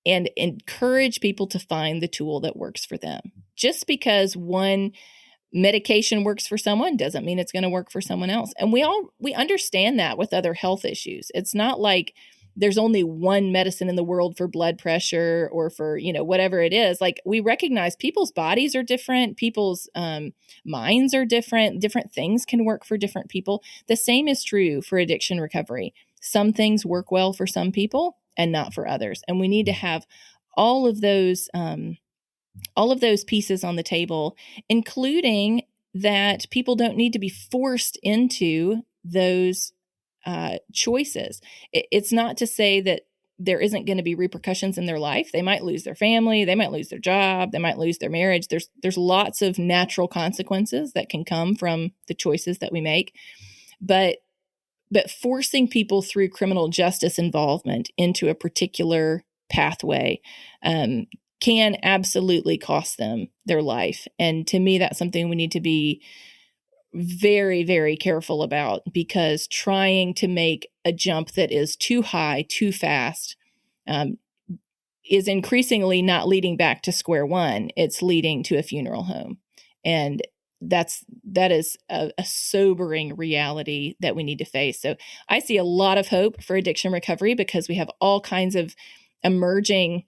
and encourage people to find the tool that works for them. Just because one medication works for someone doesn't mean it's going to work for someone else. And we understand that with other health issues. It's not like there's only one medicine in the world for blood pressure or for, whatever it is. Like, we recognize people's bodies are different. People's minds are different. Different things can work for different people. The same is true for addiction recovery. Some things work well for some people and not for others. And we need to have all of those pieces on the table, including that people don't need to be forced into those choices. It's not to say that there isn't going to be repercussions in their life. They might lose their family, they might lose their job, they might lose their marriage. There's lots of natural consequences that can come from the choices that we make. But forcing people through criminal justice involvement into a particular pathway can absolutely cost them their life. And to me, that's something we need to be very, very careful about, because trying to make a jump that is too high, too fast, is increasingly not leading back to square one. It's leading to a funeral home. And that is a sobering reality that we need to face. So I see a lot of hope for addiction recovery because we have all kinds of emerging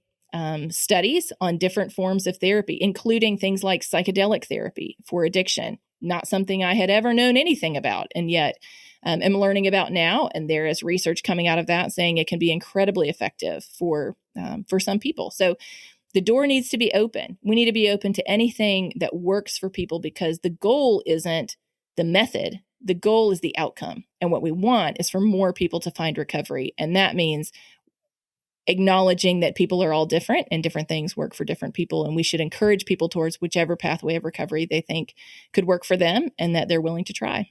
studies on different forms of therapy, including things like psychedelic therapy for addiction. Not something I had ever known anything about, and yet am learning about now. And there is research coming out of that saying it can be incredibly effective for some people. So the door needs to be open. We need to be open to anything that works for people because the goal isn't the method. The goal is the outcome. And what we want is for more people to find recovery. And that means acknowledging that people are all different and different things work for different people. And we should encourage people towards whichever pathway of recovery they think could work for them and that they're willing to try.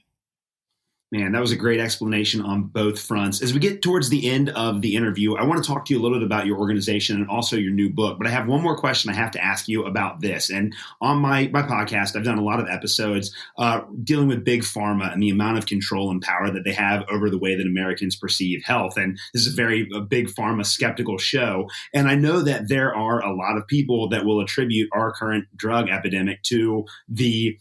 Man, that was a great explanation on both fronts. As we get towards the end of the interview, I want to talk to you a little bit about your organization and also your new book. But I have one more question I have to ask you about this. And on my podcast, I've done a lot of episodes dealing with big pharma and the amount of control and power that they have over the way that Americans perceive health. And this is a big pharma skeptical show. And I know that there are a lot of people that will attribute our current drug epidemic to the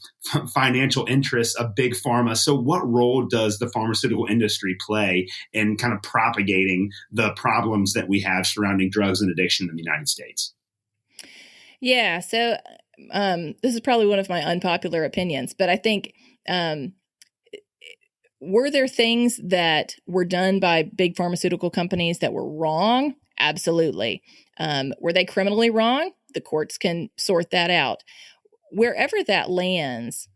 financial interests of big pharma. So what role does the pharmaceutical industry play in kind of propagating the problems that we have surrounding drugs and addiction in the United States? Yeah, so this is probably one of my unpopular opinions, but I think were there things that were done by big pharmaceutical companies that were wrong? Absolutely. Were they criminally wrong? The courts can sort that out. Wherever that lands,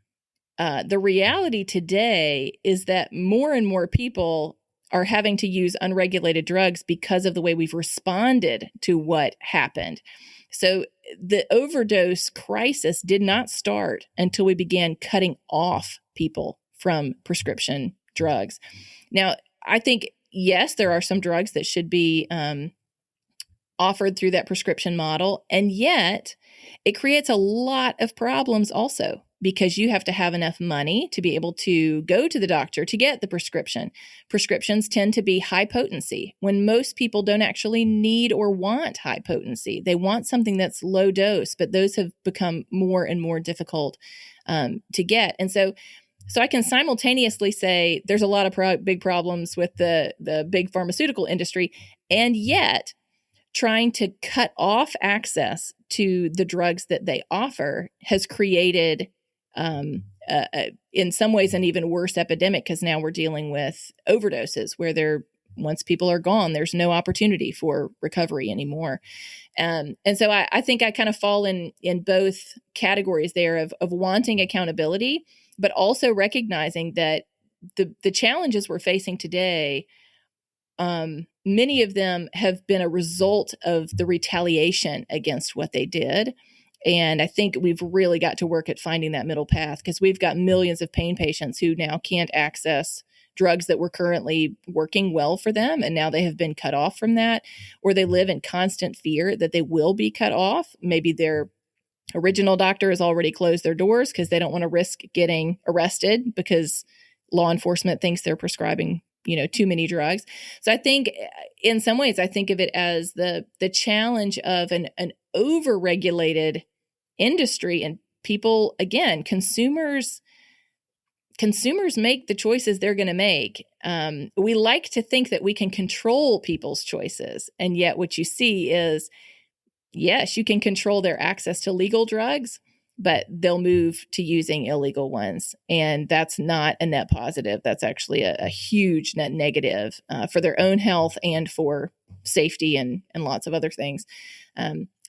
the reality today is that more and more people are having to use unregulated drugs because of the way we've responded to what happened. So the overdose crisis did not start until we began cutting off people from prescription drugs. Now, I think, yes, there are some drugs that should be offered through that prescription model, and yet it creates a lot of problems also because you have to have enough money to be able to go to the doctor to get the prescription. Prescriptions tend to be high potency when most people don't actually need or want high potency. They want something that's low dose, but those have become more and more difficult to get. And so I can simultaneously say there's a lot of big problems with the big pharmaceutical industry, and yet trying to cut off access to the drugs that they offer has created, in some ways, an even worse epidemic because now we're dealing with overdoses where once people are gone, there's no opportunity for recovery anymore. And so I think I kind of fall in both categories there of wanting accountability, but also recognizing that the challenges we're facing today, many of them have been a result of the retaliation against what they did. And I think we've really got to work at finding that middle path because we've got millions of pain patients who now can't access drugs that were currently working well for them. And now they have been cut off from that, or they live in constant fear that they will be cut off. Maybe their original doctor has already closed their doors because they don't want to risk getting arrested because law enforcement thinks they're prescribing too many drugs. So I think in some ways, I think of it as the challenge of an over-regulated industry, and people, again, consumers make the choices they're going to make. We like to think that we can control people's choices. And yet what you see is, yes, you can control their access to legal drugs, but they'll move to using illegal ones. And that's not a net positive. That's actually a huge net negative for their own health and for safety and lots of other things.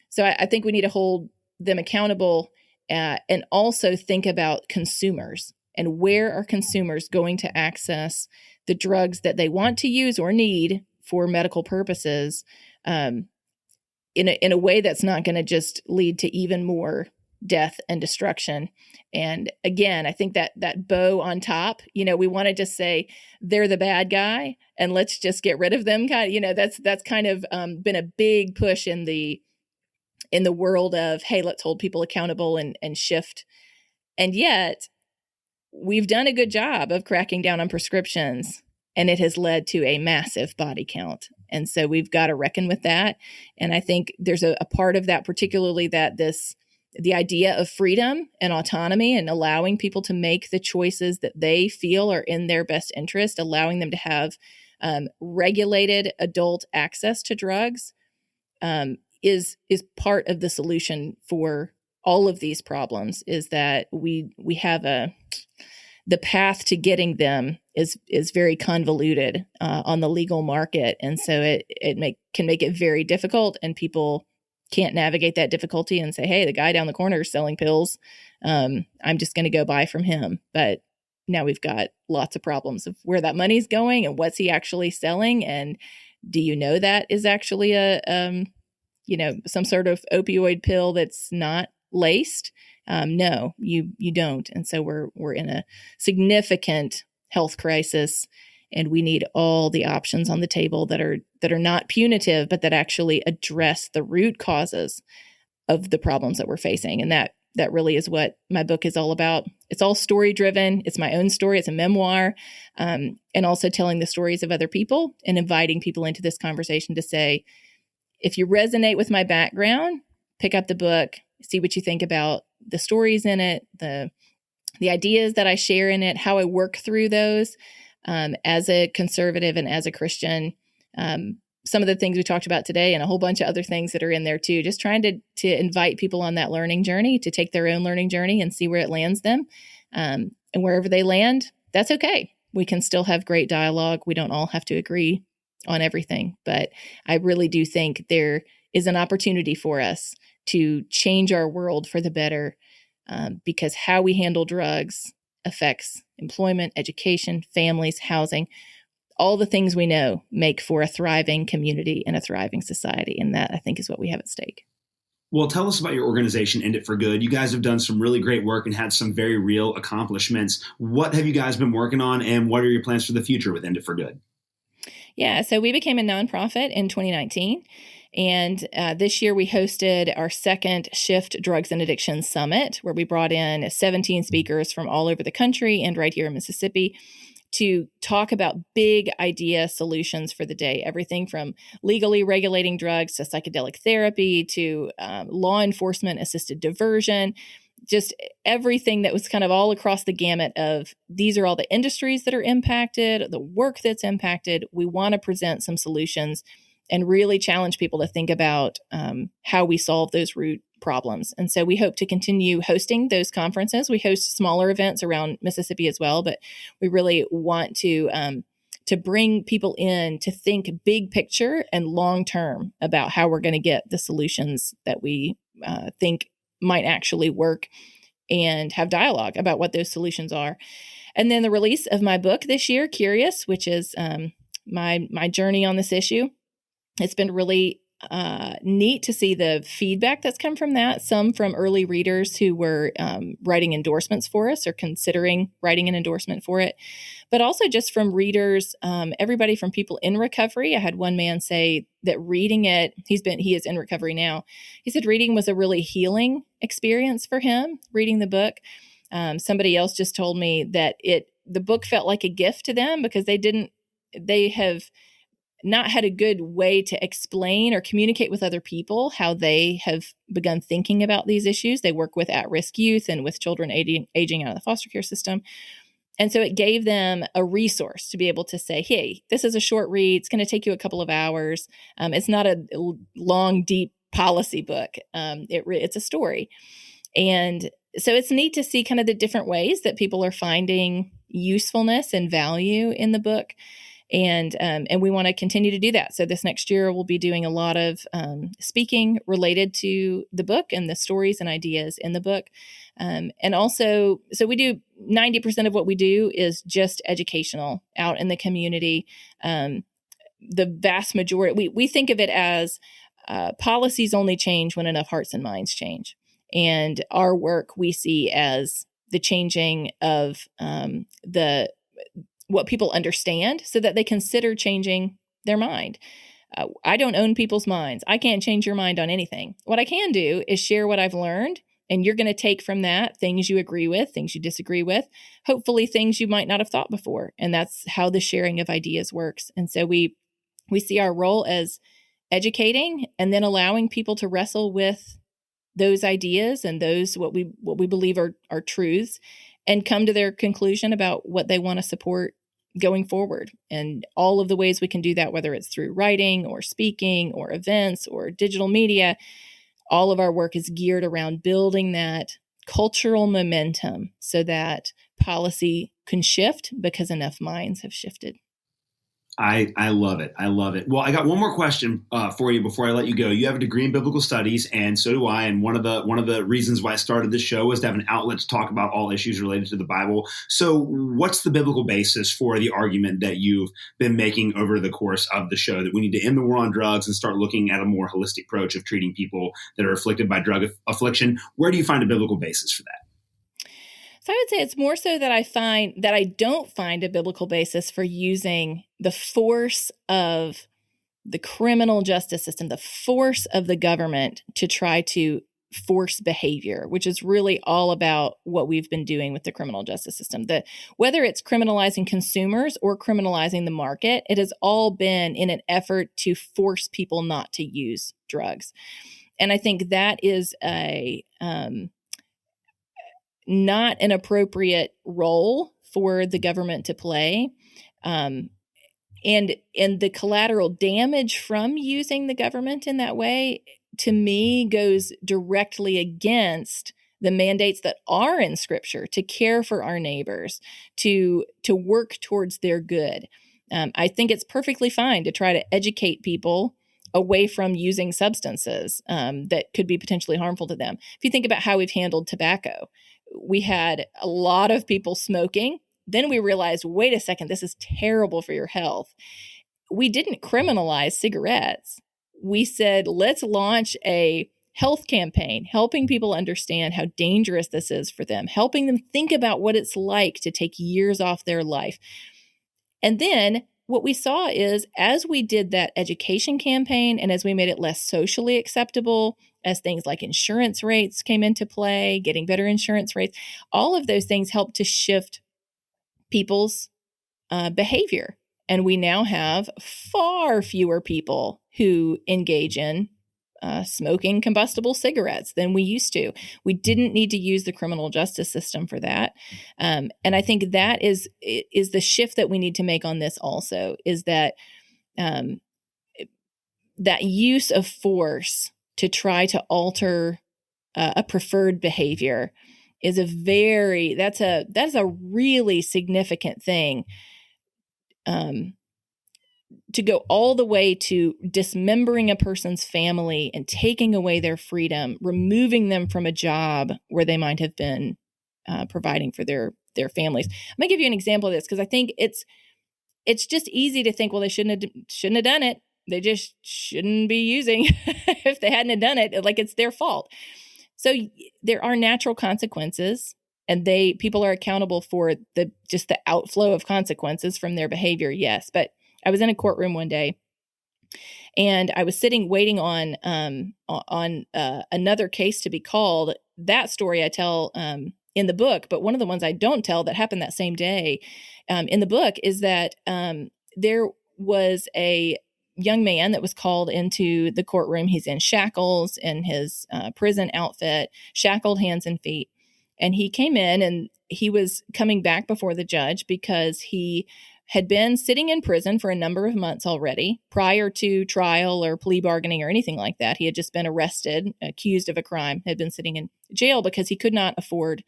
So I think we need to hold them accountable and also think about consumers and where are consumers going to access the drugs that they want to use or need for medical purposes in a way that's not going to just lead to even more death and destruction. And again, I think that bow on top, we want to just say they're the bad guy and let's just get rid of them. That's kind of been a big push in the world of, hey, let's hold people accountable and shift. And yet we've done a good job of cracking down on prescriptions, and it has led to a massive body count. And so we've got to reckon with that. And I think there's a part of that, particularly that this the idea of freedom and autonomy and allowing people to make the choices that they feel are in their best interest, allowing them to have regulated adult access to drugs is part of the solution for all of these problems. Is that we have the path to getting them is very convoluted on the legal market, and so it can make it very difficult, and people can't navigate that difficulty and say, hey, the guy down the corner is selling pills. I'm just going to go buy from him. But now we've got lots of problems of where that money's going and what's he actually selling. And do you know that is actually some sort of opioid pill that's not laced? No, you don't. And so we're in a significant health crisis, and we need all the options on the table that are not punitive, but that actually address the root causes of the problems that we're facing. And that really is what my book is all about. It's all story driven. It's my own story. It's a memoir, and also telling the stories of other people and inviting people into this conversation to say, if you resonate with my background, pick up the book, see what you think about the stories in it, the ideas that I share in it, how I work through those. As a conservative and as a Christian, some of the things we talked about today and a whole bunch of other things that are in there too, just trying to invite people on that learning journey, to take their own learning journey and see where it lands them. And wherever they land, that's okay. We can still have great dialogue. We don't all have to agree on everything, but I really do think there is an opportunity for us to change our world for the better, because how we handle drugs affects employment, education, families, housing, all the things we know make for a thriving community and a thriving society. And that, I think, is what we have at stake. Well, tell us about your organization, End It for Good. You guys have done some really great work and had some very real accomplishments. What have you guys been working on, and what are your plans for the future with End It for Good? Yeah, so we became a nonprofit in 2019. And this year we hosted our second Shift Drugs and Addiction Summit, where we brought in 17 speakers from all over the country and right here in Mississippi to talk about big idea solutions for the day. Everything from legally regulating drugs to psychedelic therapy to law enforcement assisted diversion, just everything that was kind of all across the gamut of these are all the industries that are impacted, the work that's impacted. We want to present some solutions and really challenge people to think about how we solve those root problems. And so we hope to continue hosting those conferences. We host smaller events around Mississippi as well, but we really want to bring people in to think big picture and long term about how we're going to get the solutions that we think might actually work, and have dialogue about what those solutions are. And then the release of my book this year, Curious, which is my journey on this issue. It's been really neat to see the feedback that's come from that. Some from early readers who were writing endorsements for us or considering writing an endorsement for it, but also just from readers, everybody from people in recovery. I had one man say that reading it, he is in recovery now. He said reading was a really healing experience for him, reading the book. Somebody else just told me that the book felt like a gift to them because they have not had a good way to explain or communicate with other people how they have begun thinking about these issues. They work with at-risk youth and with children aging out of the foster care system. And so it gave them a resource to be able to say, hey, this is a short read. It's going to take you a couple of hours. It's not a long, deep policy book. It's a story. And so it's neat to see kind of the different ways that people are finding usefulness and value in the book. And we want to continue to do that. So this next year, we'll be doing a lot of speaking related to the book and the stories and ideas in the book. And also, so we do 90% of what we do is just educational out in the community. The vast majority, we think of it as policies only change when enough hearts and minds change. And our work we see as the changing of what people understand so that they consider changing their mind. I don't own people's minds. I can't change your mind on anything. What I can do is share what I've learned, and you're going to take from that things you agree with, things you disagree with, hopefully things you might not have thought before. And that's how the sharing of ideas works. And so we see our role as educating and then allowing people to wrestle with those ideas and those what we believe are truths, and come to their conclusion about what they want to support going forward. And all of the ways we can do that, whether it's through writing or speaking or events or digital media, all of our work is geared around building that cultural momentum so that policy can shift because enough minds have shifted. I love it. I love it. Well, I got one more question for you before I let you go. You have a degree in biblical studies, and so do I. And one of the reasons why I started this show was to have an outlet to talk about all issues related to the Bible. So, what's the biblical basis for the argument that you've been making over the course of the show that we need to end the war on drugs and start looking at a more holistic approach of treating people that are afflicted by drug affliction? Where do you find a biblical basis for that? So I would say it's more so that I don't find a biblical basis for using the force of the criminal justice system, the force of the government to try to force behavior, which is really all about what we've been doing with the criminal justice system. Whether it's criminalizing consumers or criminalizing the market, it has all been in an effort to force people not to use drugs. And I think that is not an appropriate role for the government to play. And the collateral damage from using the government in that way, to me, goes directly against the mandates that are in Scripture to care for our neighbors, to work towards their good. I think it's perfectly fine to try to educate people away from using substances that could be potentially harmful to them. If you think about how we've handled tobacco, we had a lot of people smoking. Then we realized, wait a second, this is terrible for your health. We didn't criminalize cigarettes. We said, let's launch a health campaign, helping people understand how dangerous this is for them, helping them think about what it's like to take years off their life. And then what we saw is, as we did that education campaign and as we made it less socially acceptable, as things like insurance rates came into play, getting better insurance rates, all of those things helped to shift people's behavior. And we now have far fewer people who engage in smoking combustible cigarettes than we used to. We didn't need to use the criminal justice system for that. And I think that is the shift that we need to make on this also, is that that use of force to try to alter a preferred behavior is that's a really significant thing. To go all the way to dismembering a person's family and taking away their freedom, removing them from a job where they might have been providing for their families. I'm going to give you an example of this because I think it's just easy to think, well, they shouldn't have done it. They just shouldn't be using if they hadn't have done it, like it's their fault. So there are natural consequences, and people are accountable for the outflow of consequences from their behavior. Yes. But I was in a courtroom one day and I was sitting waiting on another case to be called. That story I tell in the book, but one of the ones I don't tell that happened that same day in the book is that there was a young man that was called into the courtroom. He's in shackles in his prison outfit, shackled hands and feet. And he came in and he was coming back before the judge because he had been sitting in prison for a number of months already prior to trial or plea bargaining or anything like that. He had just been arrested, accused of a crime, had been sitting in jail because he could not afford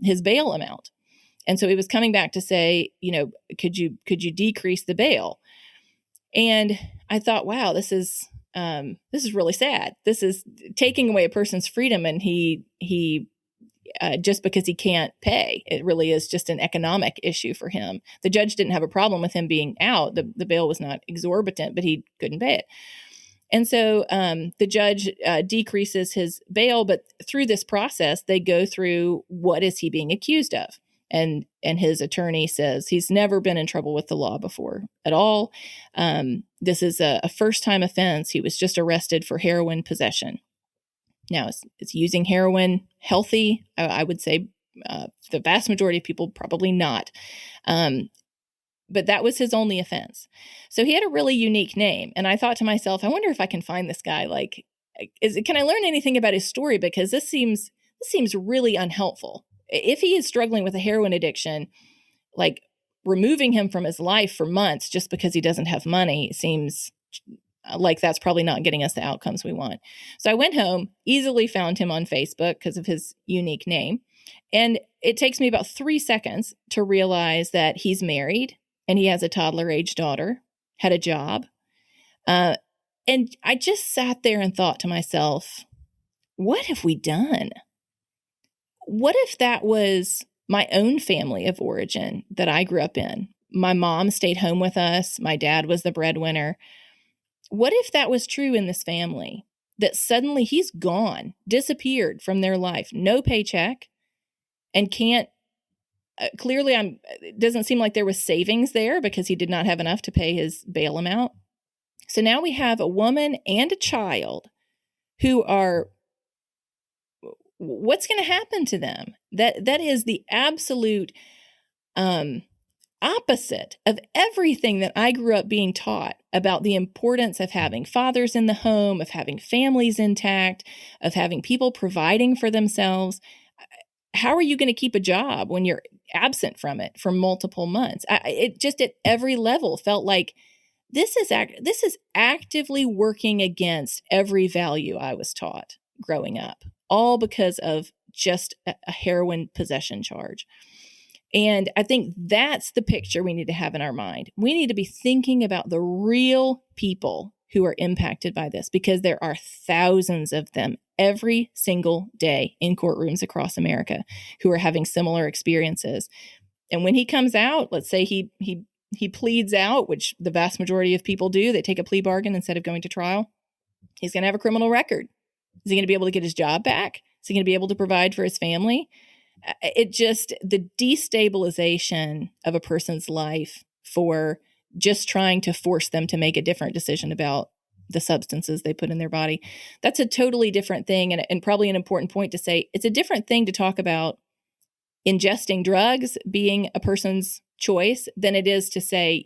his bail amount. And so he was coming back to say, could you decrease the bail? And I thought, wow, this is really sad. This is taking away a person's freedom, and he just because he can't pay. It really is just an economic issue for him. The judge didn't have a problem with him being out. The bail was not exorbitant, but he couldn't pay it. And so the judge decreases his bail, but through this process, they go through what is he being accused of. And his attorney says he's never been in trouble with the law before at all. This is a first-time offense. He was just arrested for heroin possession. Now, is using heroin healthy? I would say the vast majority of people probably not. But that was his only offense. So he had a really unique name. And I thought to myself, I wonder if I can find this guy. Like, can I learn anything about his story? Because this seems really unhelpful. If he is struggling with a heroin addiction, like removing him from his life for months just because he doesn't have money seems like that's probably not getting us the outcomes we want. So I went home, easily found him on Facebook because of his unique name. And it takes me about 3 seconds to realize that he's married and he has a toddler-age daughter, had a job. And I just sat there and thought to myself, what have we done? What if that was my own family of origin that I grew up in? My mom stayed home with us. My dad was the breadwinner. What if that was true in this family? That suddenly he's gone, disappeared from their life, no paycheck, and can't, clearly it doesn't seem like there was savings there because he did not have enough to pay his bail amount. So now we have a woman and a child who are, what's going to happen to them? That is the absolute opposite of everything that I grew up being taught about the importance of having fathers in the home, of having families intact, of having people providing for themselves. How are you going to keep a job when you're absent from it for multiple months? It just at every level felt like this is actively working against every value I was taught growing up, all because of just a heroin possession charge. And I think that's the picture we need to have in our mind. We need to be thinking about the real people who are impacted by this, because there are thousands of them every single day in courtrooms across America who are having similar experiences. And when he comes out, let's say he pleads out, which the vast majority of people do, they take a plea bargain instead of going to trial. He's going to have a criminal record. Is he going to be able to get his job back? Is he going to be able to provide for his family? The destabilization of a person's life for just trying to force them to make a different decision about the substances they put in their body. That's a totally different thing. And probably an important point to say, it's a different thing to talk about ingesting drugs being a person's choice than it is to say,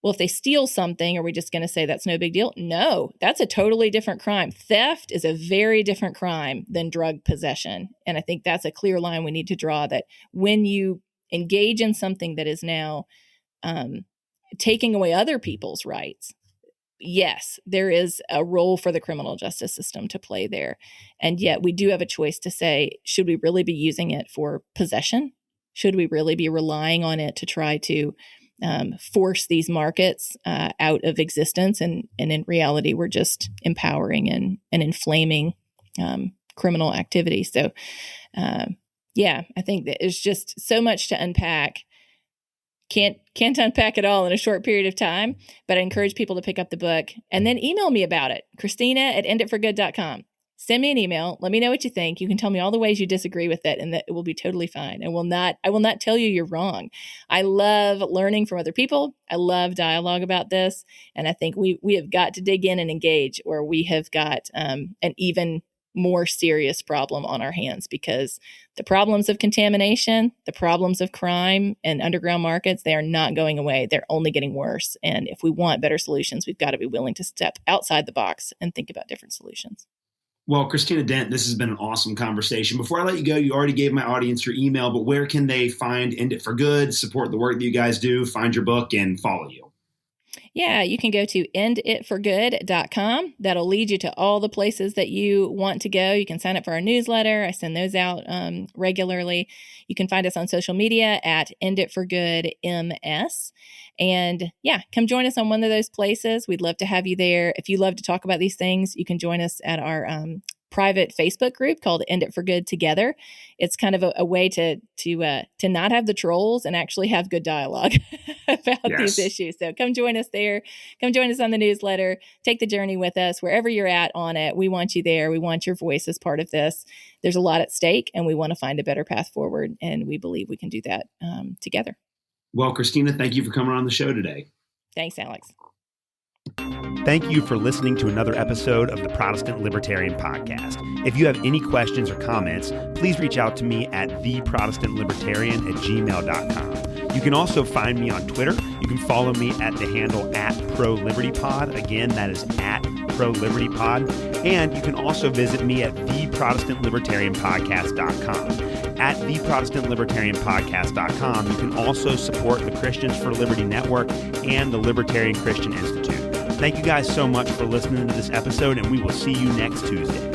well, if they steal something, are we just going to say that's no big deal? No, that's a totally different crime. Theft is a very different crime than drug possession. And I think that's a clear line we need to draw, that when you engage in something that is now taking away other people's rights, yes, there is a role for the criminal justice system to play there. And yet we do have a choice to say, should we really be using it for possession? Should we really be relying on it to try to force these markets out of existence? And in reality, we're just empowering and inflaming criminal activity. So, I think that there's just so much to unpack. Can't unpack it all in a short period of time, but I encourage people to pick up the book and then email me about it. Christina@enditforgood.com. Send me an email. Let me know what you think. You can tell me all the ways you disagree with it, and that it will be totally fine. I will not tell you you're wrong. I love learning from other people. I love dialogue about this. And I think we have got to dig in and engage, or we have got an even more serious problem on our hands, because the problems of contamination, the problems of crime and underground markets, they are not going away. They're only getting worse. And if we want better solutions, we've got to be willing to step outside the box and think about different solutions. Well, Christina Dent, this has been an awesome conversation. Before I let you go, you already gave my audience your email, but where can they find End It for Good, support the work that you guys do, find your book, and follow you? Yeah, you can go to enditforgood.com. That'll lead you to all the places that you want to go. You can sign up for our newsletter. I send those out regularly. You can find us on social media at enditforgoodms. And come join us on one of those places. We'd love to have you there. If you love to talk about these things, you can join us at our private Facebook group called End It for Good Together. It's kind of a way to not have the trolls and actually have good dialogue about these issues. So come join us there. Come join us on the newsletter. Take the journey with us wherever you're at on it. We want you there. We want your voice as part of this. There's a lot at stake, and we want to find a better path forward. And we believe we can do that together. Well, Christina, thank you for coming on the show today. Thanks, Alex. Thank you for listening to another episode of the Protestant Libertarian Podcast. If you have any questions or comments, please reach out to me at theprotestantlibertarian@gmail.com. You can also find me on Twitter. You can follow me at the handle @ProLibertyPod. Again, that is @ProLibertyPod. And you can also visit me at theprotestantlibertarianpodcast.com. At theprotestantlibertarianpodcast.com, you can also support the Christians for Liberty Network and the Libertarian Christian Institute. Thank you guys so much for listening to this episode, and we will see you next Tuesday.